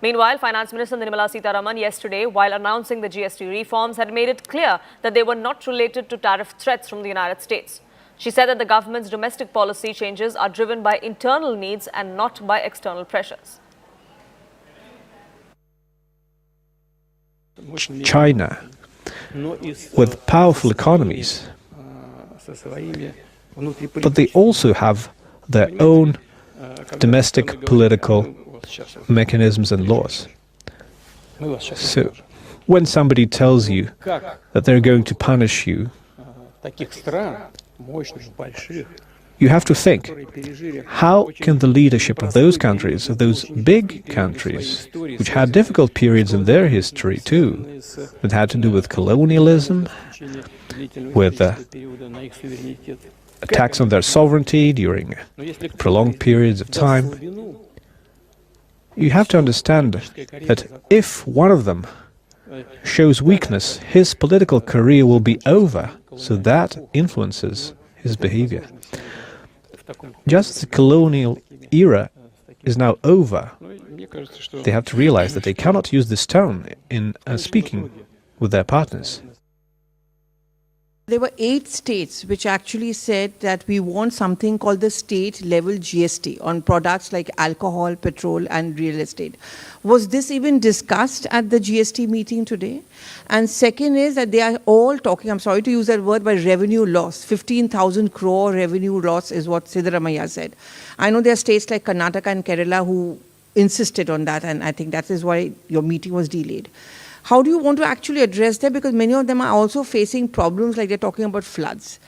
Speaker 1: Meanwhile, Finance Minister Nirmala Sitharaman yesterday, while announcing the GST reforms, had made it clear that they were not related to tariff threats from the United States. She said that the government's domestic policy changes are driven by internal needs and not by external pressures.
Speaker 20: China, with powerful economies, but they also have their own domestic political mechanisms and laws. So when somebody tells you that they're going to punish you, you have to think, how can the leadership of those countries, of those big countries, which had difficult periods in their history too, that had to do with colonialism, with attacks on their sovereignty during prolonged periods of time, you have to understand that if one of them shows weakness, his political career will be over, so that influences his behavior. Just the colonial era is now over. They have to realize that they cannot use this tone in speaking with their partners.
Speaker 21: There were 8 states which actually said that we want something called the state-level GST on products like alcohol, petrol, and real estate. Was this even discussed at the GST meeting today? And second is that they are all talking, I'm sorry to use that word, but revenue loss. 15,000 crore revenue loss is what Siddaramaiah said. I know there are states like Karnataka and Kerala who insisted on that, and I think that is why your meeting was delayed. How do you want to actually address that? Because many of them are also facing problems like they're talking about floods.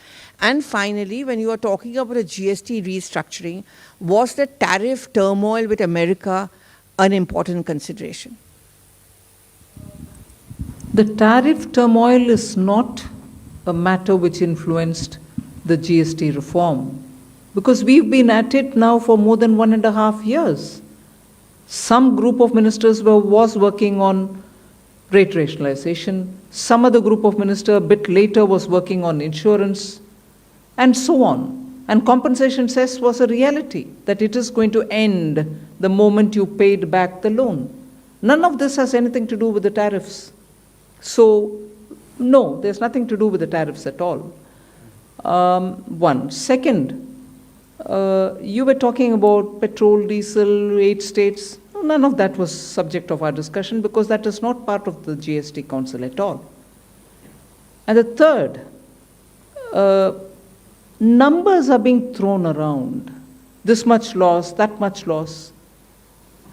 Speaker 21: And finally, when you are talking about a GST restructuring, was the tariff turmoil with America an important consideration?
Speaker 2: The tariff turmoil is not a matter which influenced the GST reform, because we've been at it now for more than 1.5 years. Some group of ministers was working on rate rationalization. Some other group of ministers a bit later was working on insurance, and so on. And compensation cess was a reality, that it is going to end the moment you paid back the loan. None of this has anything to do with the tariffs. So, no, there's nothing to do with the tariffs at all. One. Second, you were talking about petrol, diesel, 8 states. None of that was subject of our discussion because that is not part of the GST Council at all. And the third, numbers are being thrown around. This much loss, that much loss.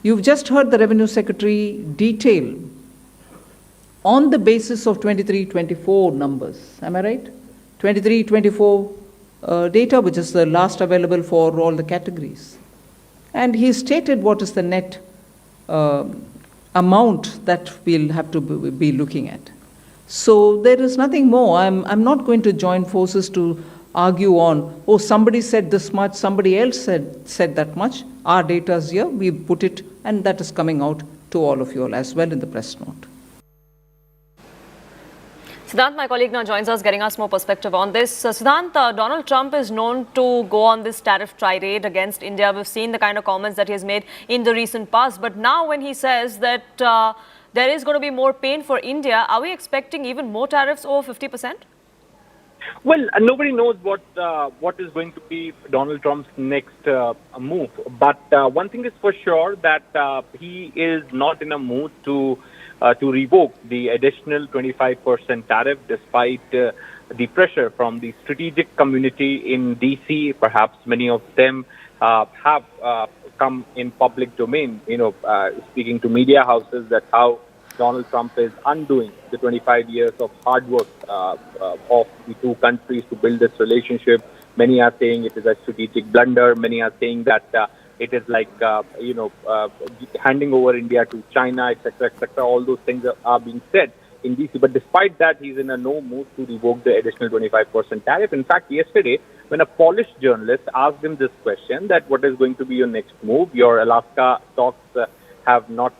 Speaker 2: You've just heard the Revenue Secretary detail on the basis of 23-24 numbers. Am I right? 23-24 data, which is the last available for all the categories. And he stated what is the net amount that we'll have to be looking at. So there is nothing more. I'm not going to join forces to argue on, oh, somebody said this much, somebody else said that much. Our data is here, we put it, and that is coming out to all of you all as well in the press note.
Speaker 1: Siddhant, my colleague, now joins us, getting us more perspective on this. Siddhant, Donald Trump is known to go on this tariff tirade against India. We've seen the kind of comments that he has made in the recent past. But now when he says that there is going to be more pain for India, are we expecting even more tariffs over 50%?
Speaker 22: Well, nobody knows what is going to be Donald Trump's next move. But one thing is for sure, that he is not in a mood to revoke the additional 25% tariff, despite the pressure from the strategic community in D.C. Perhaps many of them have come in public domain, speaking to media houses, that how Donald Trump is undoing the 25 years of hard work of the two countries to build this relationship. Many are saying it is a strategic blunder. Many are saying that it is like, handing over India to China, etc., etc. All those things are being said in DC. But despite that, he's in a no mood to revoke the additional 25% tariff. In fact, yesterday, when a Polish journalist asked him this question, that what is going to be your next move? Your Alaska talks have not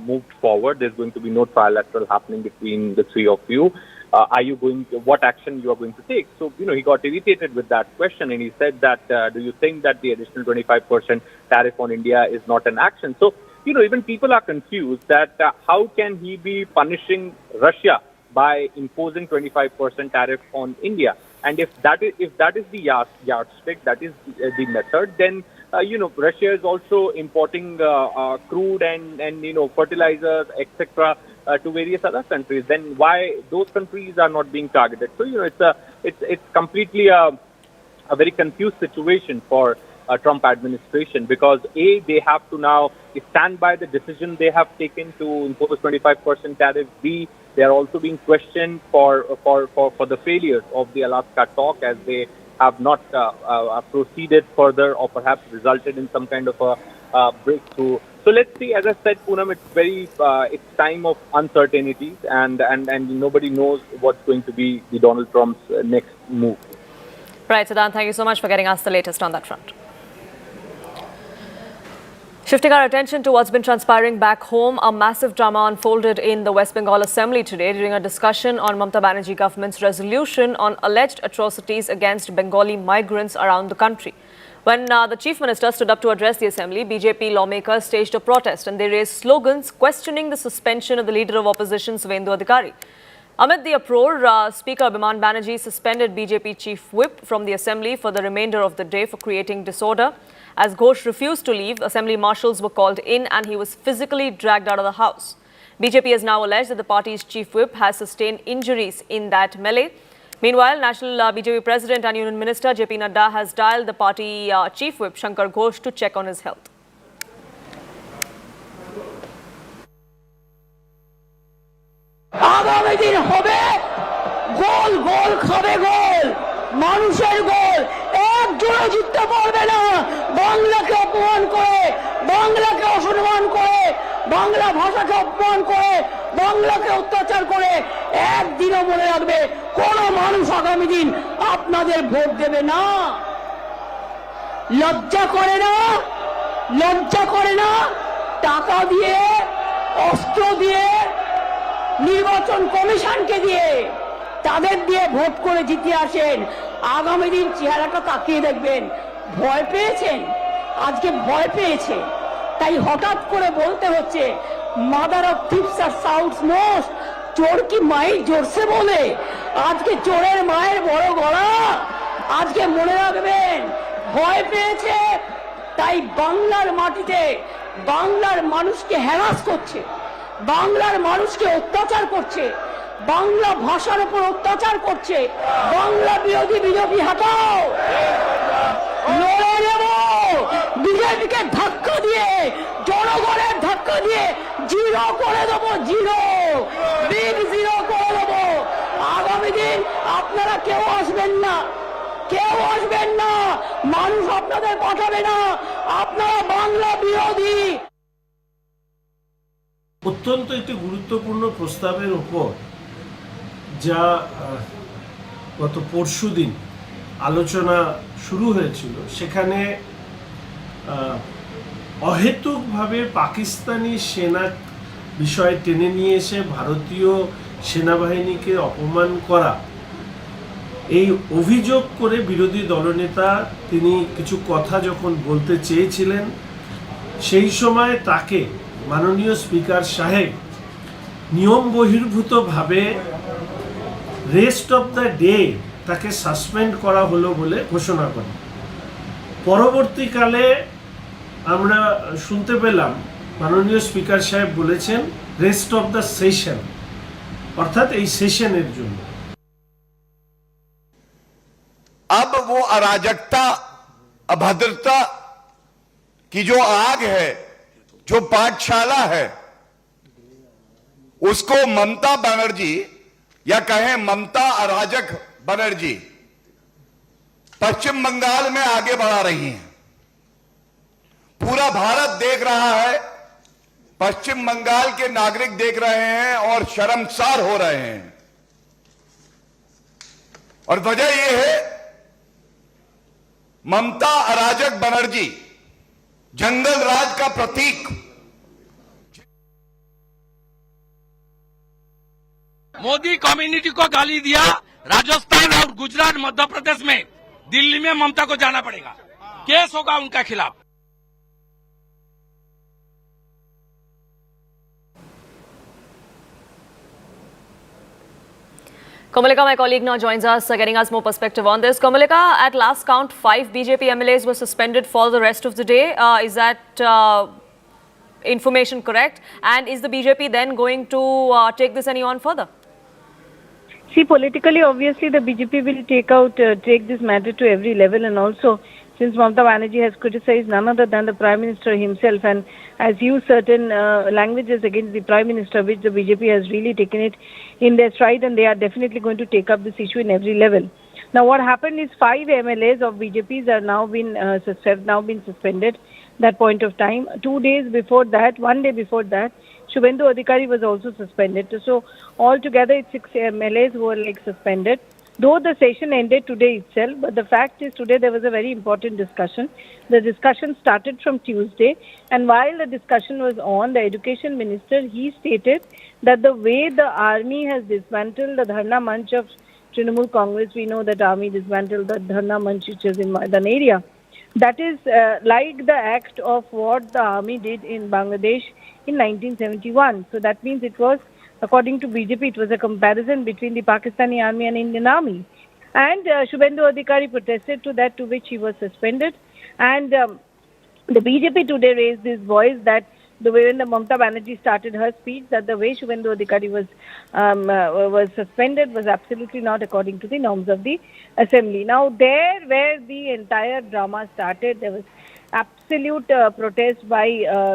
Speaker 22: moved forward. There's going to be no trilateral happening between the three of you. What action you are going to take? So, he got irritated with that question, and he said that, do you think that the additional 25% tariff on India is not an action? So, even people are confused that how can he be punishing Russia by imposing 25% tariff on India? And if that is the yardstick, that is the method, then Russia is also importing crude and fertilizers, etc. To various other countries. Then why those countries are not being targeted? So it's completely a very confused situation for Trump administration, because A, they have to now stand by the decision they have taken to impose 25% tariff. B, they are also being questioned for the failures of the Alaska talk, as they have not proceeded further or perhaps resulted in some kind of a breakthrough. So let's see. As I said, Poonam, it's time of uncertainties, and nobody knows what's going to be the Donald Trump's next move.
Speaker 1: Right, Siddhant, thank you so much for getting us the latest on that front. Shifting our attention to what's been transpiring back home, a massive drama unfolded in the West Bengal Assembly today during a discussion on Mamata Banerjee government's resolution on alleged atrocities against Bengali migrants around the country. When the Chief Minister stood up to address the Assembly, BJP lawmakers staged a protest and they raised slogans questioning the suspension of the Leader of Opposition, Suvendu Adhikari. Amid the uproar, Speaker Biman Banerjee suspended BJP Chief Whip from the Assembly for the remainder of the day for creating disorder. As Ghosh refused to leave, Assembly marshals were called in and he was physically dragged out of the House. BJP has now alleged that the party's Chief Whip has sustained injuries in that melee. Meanwhile, National BJP President and Union Minister JP Nadda has dialed the party Chief Whip Shankar Ghosh to check on his health.
Speaker 3: আগামী দিন হবে গোল গোল খাবে গোল মানুষের গোল একজনও জিততে পারবে না বাংলাকে অপমান করে বাংলাকে অসম্মান করে বাংলা ভাষাকে অপমান করে বাংলাকে অত্যাচার করে একদিনও মনে রাখবে কোন মানুষ আগামী দিন আপনাদের ভোট দেবে না লজ্জা করে না টাকা দিয়ে অস্ত্র দিয়ে নির্বাচন কমিশনকে দিয়ে তাদের দিয়ে ভোট করে জিতে আসেন আগামী দিন চেহারাটা তাকিয়ে দেখবেন ভয় পেয়েছেন আজকে ভয় পেয়েছে তাই হঠাৎ করে বলতে হচ্ছে মাদার অফ থিপস আর সাউথ মোস্ট চোর কি মাই জোরসে বলে আজকে চোরের মায়ের বড় গলা আজকে মনে রাখবেন ভয় পেয়েছে তাই বাংলার মাটিতে বাংলার মানুষকে হ্যারাস করছে বাংলার মানুষকে অত্যাচার করছে বাংলা ভাষার উপর অত্যাচার করছে বাংলা বিরোধী বিজেপি হটাও লড়ে নেব বিজেপিকে ধাক্কা দিয়ে জনগণের ধাক্কা দিয়ে জিরো করে দেবো বিগ জিরো করে দেবো আগামী দিন আপনারা কেউ আসবেন না মানুষ আপনাদের পাঠাবে না আপনারা বাংলা বিরোধী
Speaker 4: অত্যন্ত একটি গুরুত্বপূর্ণ প্রস্তাবের উপর যা গত পরশুদিন আলোচনা শুরু হয়েছিল সেখানে অহেতুকভাবে পাকিস্তানি সেনা বিষয় টেনে নিয়ে এসে ভারতীয় সেনাবাহিনীকে অপমান করা এই অভিযোগ করে বিরোধী দলনেতা তিনি কিছু কথা যখন বলতে চেয়েছিলেন সেই সময় তাকে মাননীয় স্পিকার সাহেব নিয়ম বহির্ভূতভাবে রেস্ট অফ দ্য ডে তাকে সাসপেন্ড করা হলো বলে ঘোষণা করেন পরবর্তীকালে আমরা শুনতে পেলাম মাননীয় স্পিকার সাহেব বলেছেন রেস্ট অফ দ্য সেশন অর্থাৎ এই সেশনের জন্য
Speaker 23: अब वो अराजकता अभद्रता की जो आग है जो पाठशाला है उसको ममता बनर्जी या कहें ममता अराजक बनर्जी पश्चिम बंगाल में आगे बढ़ा रही हैं पूरा भारत देख रहा है पश्चिम बंगाल के नागरिक देख रहे हैं और शर्मसार हो रहे हैं और वजह यह है ममता अराजक बनर्जी जंगल राज का प्रतीक
Speaker 24: मोदी कम्युनिटी को गाली दिया राजस्थान और गुजरात मध्य प्रदेश में दिल्ली में ममता को जाना पड़ेगा केस होगा उनका खिलाफ
Speaker 1: Kamalika, my colleague, now joins us, getting us more perspective on this. Kamalika, at last count, 5 BJP MLAs were suspended for the rest of the day. Is that information correct? And is the BJP then going to take this any on further?
Speaker 25: See, politically, obviously, the BJP will take this matter to every level, and also
Speaker 5: since Mamata Banerjee has criticized none other than the Prime Minister himself and has used certain languages against the Prime Minister, which the BJP has really taken it in their stride, and they are definitely going to take up this issue in every level. Now, what happened is 5 MLAs of BJPs are now been suspended. That point of time, 2 days before that, 1 day before that, Shubhendu Adhikari was also suspended. So altogether, it's 6 MLAs who were suspended. Though the session ended today itself, but the fact is today there was a very important discussion. The discussion started from Tuesday, and while the discussion was on, the Education Minister, he stated that the way the army has dismantled the Dharna Manch of Trinamool Congress, we know that army dismantled the Dharna Manch which is in Maidan area. That is like the act of what the army did in Bangladesh in 1971. So that means it was, according to BJP, it was a comparison between the Pakistani army and Indian army. And Shubhendu Adhikari protested to that, to which he was suspended. And the BJP today raised this voice that the way when the Mamata Banerjee started her speech, that the way Shubhendu Adhikari was suspended was absolutely not according to the norms of the assembly. Now, there where the entire drama started, there was absolute protest by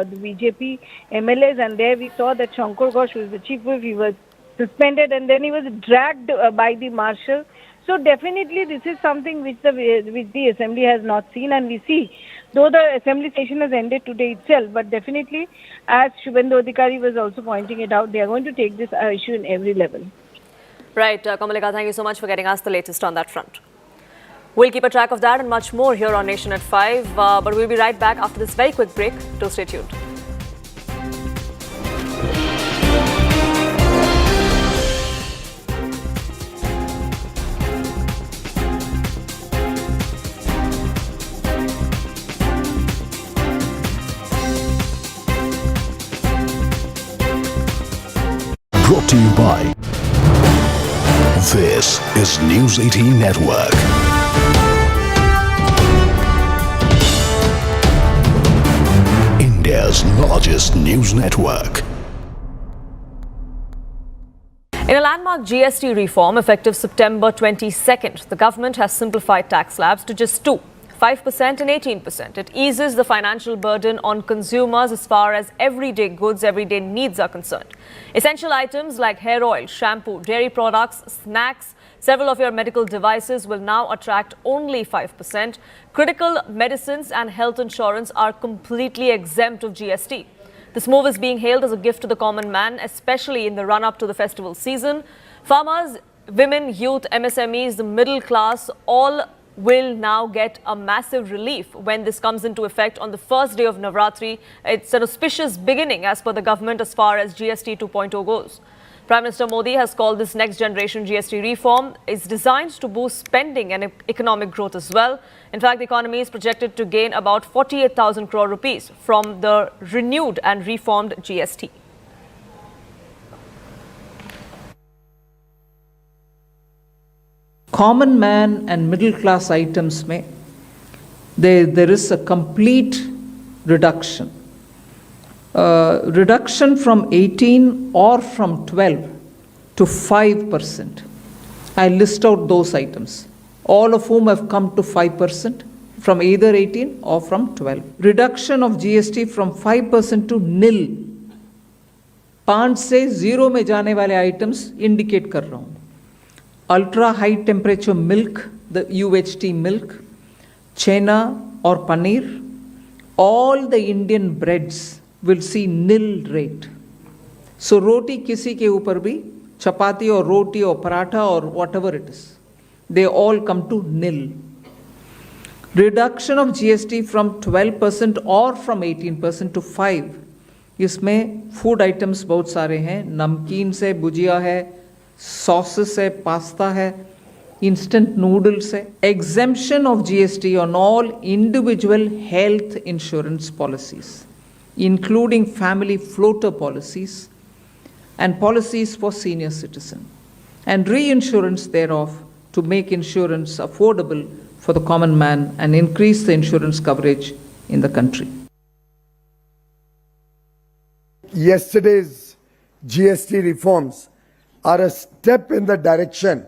Speaker 5: the BJP MLAs, and there we saw that Shankar Ghosh, who is the chief whip, he was suspended, and then he was dragged by the marshal. So definitely this is something which the assembly has not seen, and we see, though the assembly session has ended today itself, but definitely, as Shubhendu Adhikari was also pointing it out, they are going to take this issue in every level.
Speaker 1: Right, Kamalika, thank you so much for getting us the latest on that front. We'll keep a track of that and much more here on Nation at 5, but we'll be right back after this very quick break. Do stay tuned.
Speaker 17: Brought to you by This is News 18 Network. India's largest news network.
Speaker 1: In a landmark GST reform effective September 22nd, the government has simplified tax slabs to just 2, 5% and 18%. It eases the financial burden on consumers as far as everyday goods, everyday needs are concerned. Essential items like hair oil, shampoo, dairy products, snacks, several of your medical devices will now attract only 5%. Critical medicines and health insurance are completely exempt of GST. This move is being hailed as a gift to the common man, especially in the run-up to the festival season. Farmers, women, youth, MSMEs, the middle class, all will now get a massive relief when this comes into effect on the first day of Navratri. It's an auspicious beginning as per the government as far as GST 2.0 goes. Prime Minister Modi has called this next generation GST reform. It's designed to boost spending and economic growth as well. In fact, the economy is projected to gain about 48,000 crore rupees from the renewed and reformed GST.
Speaker 2: Common man and middle class items में there is a complete reduction. Reduction from 18 or from 12 to 5%. I list out those items, all of whom have come to 5% from either 18 or from 12. Reduction of GST from 5% to nil. 5 से 0 में जाने वाले items indicate कर रहा हूँ. Ultra high temperature milk, the UHT milk, chena or paneer, all the Indian breads will see nil rate. So roti kisi ke upar bhi, chapati or roti or paratha or whatever it is, they all come to nil. Reduction of GST from 12% or from 18% to 5%. इसमें food items बहुत सारे हैं, नमकीन से भुजिया है, sauces है, pasta है, instant noodles है. Exemption of GST on all individual health insurance policies, including family floater policies and policies for senior citizens, and reinsurance thereof to make insurance affordable for the common man and increase the insurance coverage in the country.
Speaker 6: Yesterday's GST reforms are a step in the direction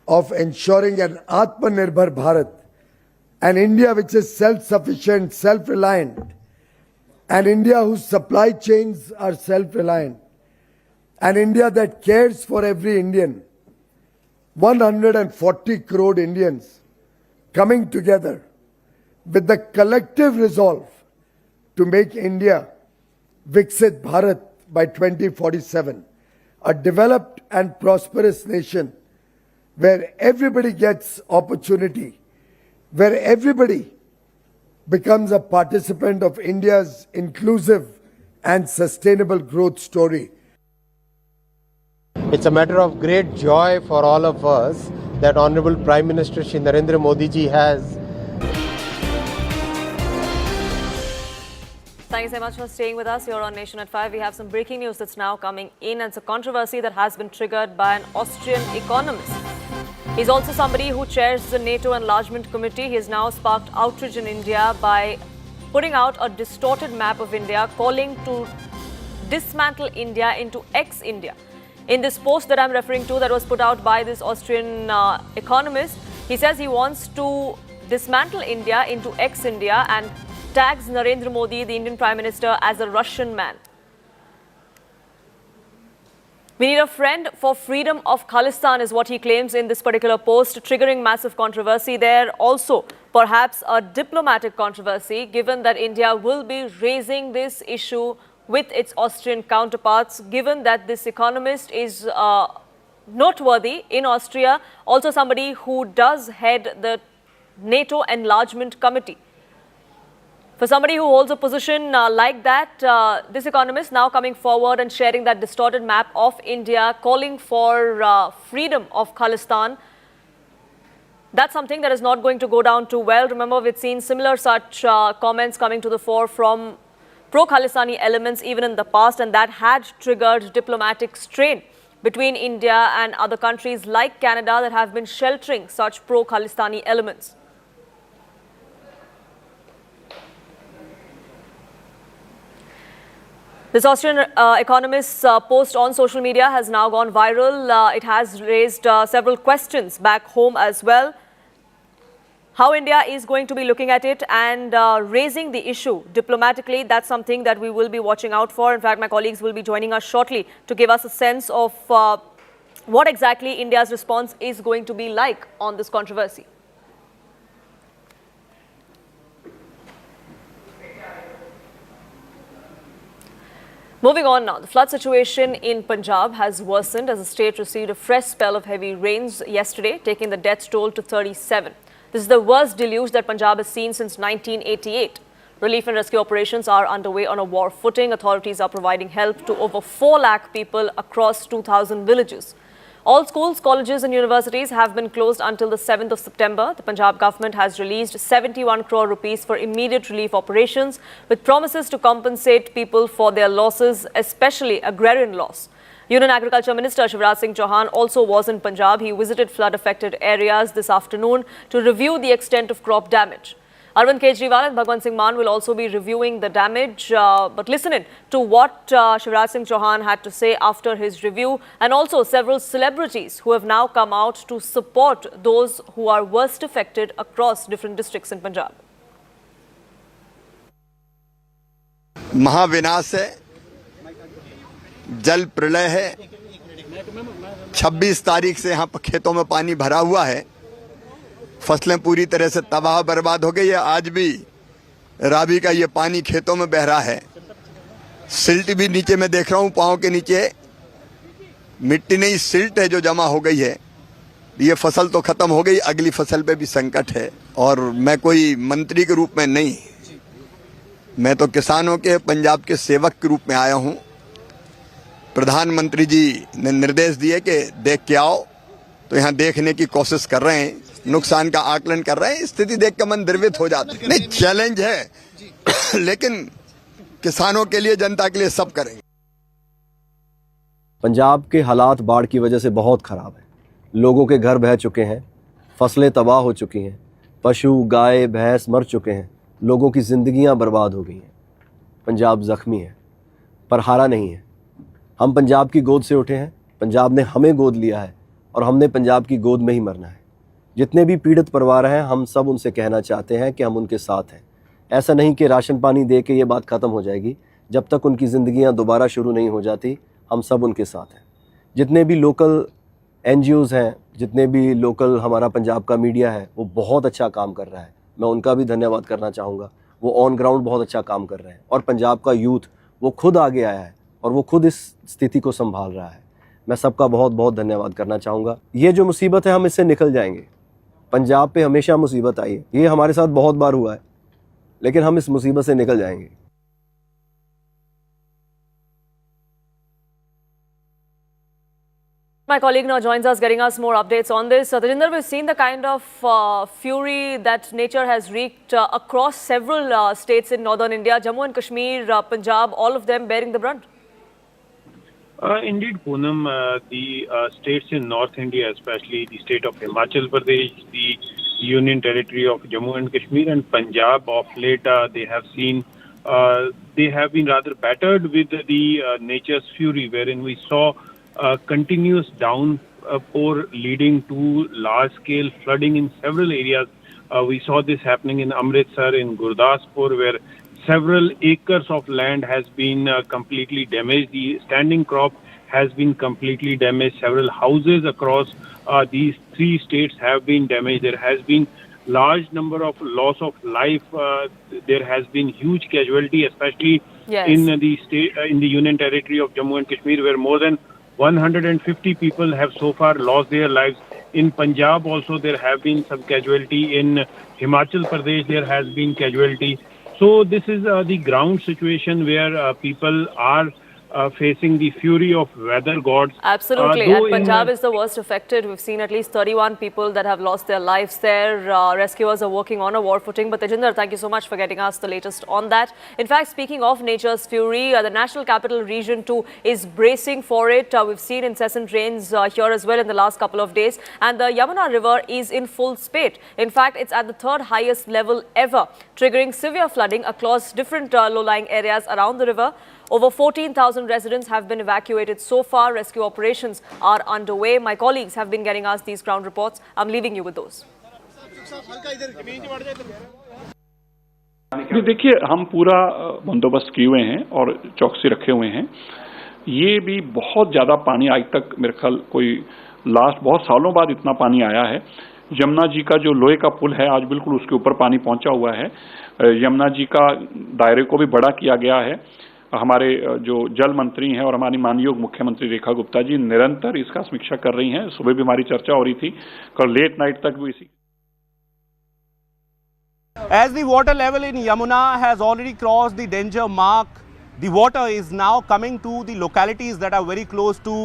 Speaker 6: of ensuring an Atmanirbhar Bharat an India which is self-sufficient, self-reliant, an India whose supply chains are self-reliant, an India that cares for every Indian, 140 crore Indians coming together with the collective resolve to make India Viksit Bharat by 2047, a developed and prosperous nation where everybody gets opportunity, where everybody becomes a participant of India's inclusive and sustainable growth story.
Speaker 7: It's a matter of great joy for all of us that Honorable Prime Minister Shri Narendra Modi ji has.
Speaker 1: Thank you so much for staying with us. You're on Nation at 5. We have some breaking news that's now coming in. And it's a controversy that has been triggered by an Austrian economist. He's also somebody who chairs the NATO Enlargement Committee. He has now sparked outrage in India by putting out a distorted map of India, calling to dismantle India into ex-India. In this post that I'm referring to that was put out by this Austrian economist, he says he wants to dismantle India into ex-India and tags Narendra Modi, the Indian Prime Minister, as a Russian man. We need a friend for freedom of Khalistan is what he claims in this particular post, triggering massive controversy there. Also, perhaps a diplomatic controversy, given that India will be raising this issue with its Austrian counterparts, given that this economist is noteworthy in Austria, also somebody who does head the NATO Enlargement Committee. For somebody who holds a position like that, this economist now coming forward and sharing that distorted map of India, calling for freedom of Khalistan, that's something that is not going to go down too well. Remember, we've seen similar such comments coming to the fore from pro-Khalistani elements even in the past, and that had triggered diplomatic strain between India and other countries like Canada that have been sheltering such pro-Khalistani elements. This Austrian economist's post on social media has now gone viral. It has raised several questions back home as well. How India is going to be looking at it and raising the issue diplomatically, that's something that we will be watching out for. In fact, my colleagues will be joining us shortly to give us a sense of what exactly India's response is going to be like on this controversy. Moving on now, the flood situation in Punjab has worsened as the state received a fresh spell of heavy rains yesterday, taking the death toll to 37. This is the worst deluge that Punjab has seen since 1988. Relief and rescue operations are underway on a war footing. Authorities are providing help to over 4 lakh people across 2,000 villages. All schools, colleges and universities have been closed until the 7th of September. The Punjab government has released 71 crore rupees for immediate relief operations with promises to compensate people for their losses, especially agrarian loss. Union Agriculture Minister Shivraj Singh Chauhan also was in Punjab. He visited flood-affected areas this afternoon to review the extent of crop damage. Arvind Kejriwal and Bhagwant Singh Mann will also be reviewing the damage. But listen in to what Shivraj Singh Chauhan had to say after his review, and also several celebrities who have now come out to support those who are worst affected across different districts in Punjab.
Speaker 23: महाविनाश है, जल प्रलय है। 26 तारीख से यहाँ पर खेतों में पानी भरा हुआ है, फसलें पूरी तरह से तबाह बर्बाद हो गई है। आज भी रावी का ये पानी खेतों में बह रहा है। सिल्ट भी नीचे मैं देख रहा हूँ, पाँव के नीचे मिट्टी नहीं सिल्ट है जो जमा हो गई है। ये फसल तो खत्म हो गई, अगली फसल पे भी संकट है। और मैं कोई मंत्री के रूप में नहीं, मैं तो किसानों के, पंजाब के सेवक के रूप में आया हूँ। प्रधानमंत्री जी ने निर्देश दिए कि देख के आओ, तो यहाँ देखने की कोशिश कर रहे हैं, नुकसान का आकलन कर रहे हैं। स्थिति देख के मन द्रवित हो जाता है। नहीं, चैलेंज है, लेकिन किसानों के लिए, जनता के लिए सब करेंगे।
Speaker 8: पंजाब के हालात बाढ़ की वजह से बहुत खराब है। लोगों के घर बह चुके हैं, फसलें तबाह हो चुकी हैं, पशु गाय भैंस मर चुके हैं, लोगों की जिंदगियां बर्बाद हो गई हैं। पंजाब जख्मी है पर हारा नहीं है। हम पंजाब की गोद से उठे हैं, पंजाब ने हमें गोद लिया है और हमने पंजाब की गोद में ही मरना है। जितने भी पीड़ित परिवार हैं, हम सब उनसे कहना चाहते हैं कि हम उनके साथ हैं। ऐसा नहीं कि राशन पानी दे के ये बात ख़त्म हो जाएगी। जब तक उनकी ज़िंदगियां दोबारा शुरू नहीं हो जाती, हम सब उनके साथ हैं। जितने भी लोकल NGOs हैं, जितने भी लोकल हमारा पंजाब का मीडिया है, वो बहुत अच्छा काम कर रहा है। मैं उनका भी धन्यवाद करना चाहूँगा। वो ऑन ग्राउंड बहुत अच्छा काम कर रहे हैं। और पंजाब का यूथ वो खुद आगे आया है और वो खुद इस स्थिति को संभाल रहा है। मैं सबका बहुत बहुत धन्यवाद करना चाहूँगा। ये जो मुसीबत है, हम इससे निकल जाएंगे। पंजाब पे हमेशा मुसीबत आई है, ये हमारे साथ बहुत बार हुआ है, लेकिन हम इस मुसीबत से निकल जाएंगे।
Speaker 1: My colleague now joins us, getting us more updates on this. Tajinder, we've seen the kind of fury that nature has wreaked across several states in northern India, Jammu and Kashmir, Punjab, all of them bearing the brunt.
Speaker 9: Indeed, Poonam, the states in North India, especially the state of Himachal Pradesh, the Union Territory of Jammu and Kashmir and Punjab, of late they have seen, they have been rather battered with the nature's fury, wherein we saw continuous downpour leading to large-scale flooding in several areas. We saw this happening in Amritsar, in Gurdaspur, where several acres of land has been completely damaged. The standing crop has been completely damaged. Several houses across these three states have been damaged. There has been large number of loss of life. There has been huge casualty, especially in the state, in the Union Territory of Jammu and Kashmir, where more than 150 people have so far lost their lives. In Punjab also there have been some casualty. In Himachal Pradesh there has been casualty. So this is the ground situation where people are facing the fury of weather gods.
Speaker 1: Absolutely, and Punjab is the worst affected. We've seen at least 31 people that have lost their lives there. Rescuers are working on a war footing. But Tejinder, thank you so much for getting us the latest on that. In fact, speaking of nature's fury, the National Capital Region too is bracing for it. We've seen incessant rains here as well in the last couple of days. And the Yamuna River is in full spate. In fact, it's at the third highest level ever, triggering severe flooding across different low-lying areas around the river. Over 14,000 residents have been evacuated so far. Rescue operations are underway. My colleagues have been getting us these ground reports. I'm leaving you with those.
Speaker 15: देखिए, हम पूरा बंदोबस्त किए हुए हैं और चौकसी रखे हुए हैं। ये भी बहुत ज़्यादा पानी आज तक मेरे ख्याल कोई लास्ट बहुत सालों बाद इतना पानी आया है। यमुना जी का जो लोहे का पुल है, आज बिल्कुल उसके ऊपर पानी पहुंचा हुआ है। यमुना जी का दायरे को भी बड़ा किया गया है। हमारे जो जल मंत्री हैं और हमारी माननीय मुख्यमंत्री रेखा गुप्ता जी निरंतर इसका समीक्षा कर रही हैं। सुबह भी हमारी चर्चा हो रही थी, कल लेट नाइट तक भी इसी।
Speaker 10: As the water level in Yamuna has already crossed the danger mark, the water is now coming to the localities that are very close to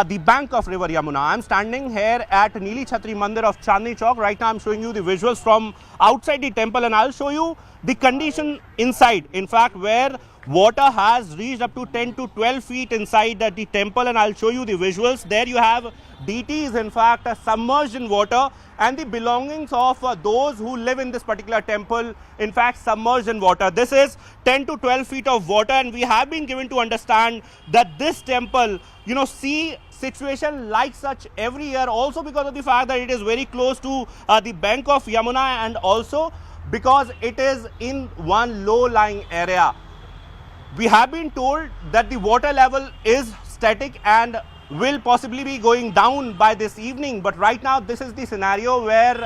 Speaker 10: the bank of river Yamuna. I am standing here at Neeli Chhatri Mandir of Chandni Chowk. Right now I am showing you the visuals from outside the temple, and I will show you the condition inside. In fact, where water has reached up to 10 to 12 feet inside the temple, and I'll show you the visuals. There you have deities, in fact, submerged in water, and the belongings of those who live in this particular temple, in fact, submerged in water. This is 10 to 12 feet of water, and we have been given to understand that this temple, you know, see situation like such every year, also because of the fact that it is very close to the bank of Yamuna, and also because it is in one low-lying area. We have been told that the water level is static and will possibly be going down by this evening. But right now, this is the scenario where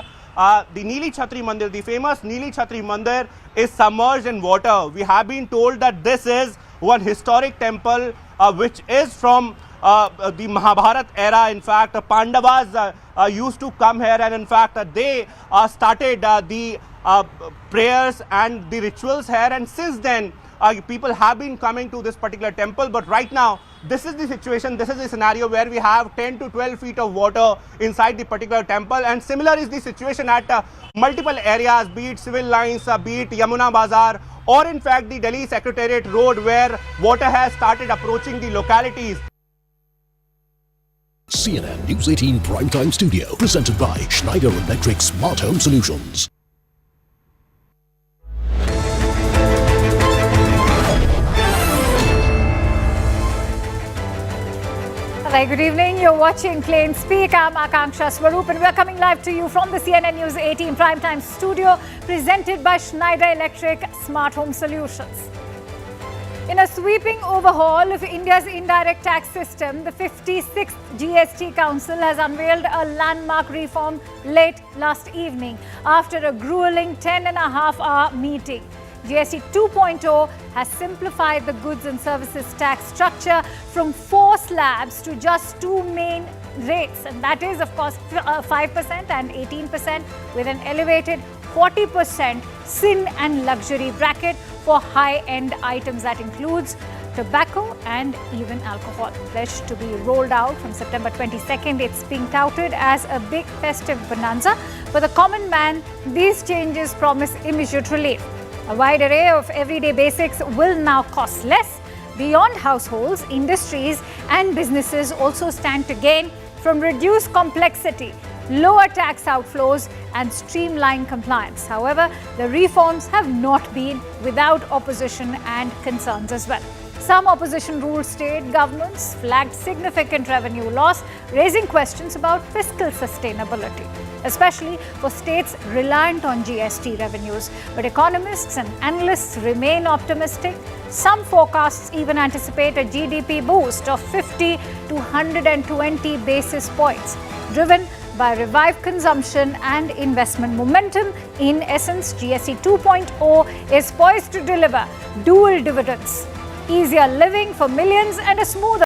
Speaker 10: the Neeli Chhatri Mandir, the famous Neeli Chhatri Mandir, is submerged in water. We have been told that this is one historic temple which is from the Mahabharat era. In fact, Pandavas used to come here, and in fact, they started the prayers and the rituals here, and since then, people have been coming to this particular temple. But right now, this is the situation, this is the scenario where we have 10 to 12 feet of water inside the particular temple, and similar is the situation at multiple areas, be it civil lines, be it Yamuna Bazar, or in fact the Delhi Secretariat Road, where water has started approaching the localities.
Speaker 17: CNN News 18 Primetime Studio, presented by Schneider Electric Smart Home Solutions.
Speaker 11: Very good evening. You're watching Plain Speak. I'm Akanksha Swaroop and we're coming live to you from the CNN News 18 Primetime Studio, presented by Schneider Electric Smart Home Solutions. In a sweeping overhaul of India's indirect tax system, the 56th GST Council has unveiled a landmark reform late last evening after a grueling 10.5-hour meeting. GST 2.0 has simplified the goods and services tax structure from 4 slabs to just 2 main rates, and that is, of course, 5% and 18%, with an elevated 40% sin and luxury bracket for high-end items that includes tobacco and even alcohol. Pledged to be rolled out from September 22nd, it's being touted as a big festive bonanza. For the common man, these changes promise immediate relief. A wide array of everyday basics will now cost less. Beyond households, industries and businesses also stand to gain from reduced complexity, lower tax outflows and streamlined compliance. However, the reforms have not been without opposition and concerns as well. Some opposition ruled state governments flagged significant revenue loss, raising questions about fiscal sustainability, especially for states reliant on GST revenues. But economists and analysts remain optimistic. Some forecasts even anticipate a GDP boost of 50 to 120 basis points, driven by revived consumption and investment momentum. In essence, GST 2.0 is poised to deliver dual dividends: easier living for millions and a smoother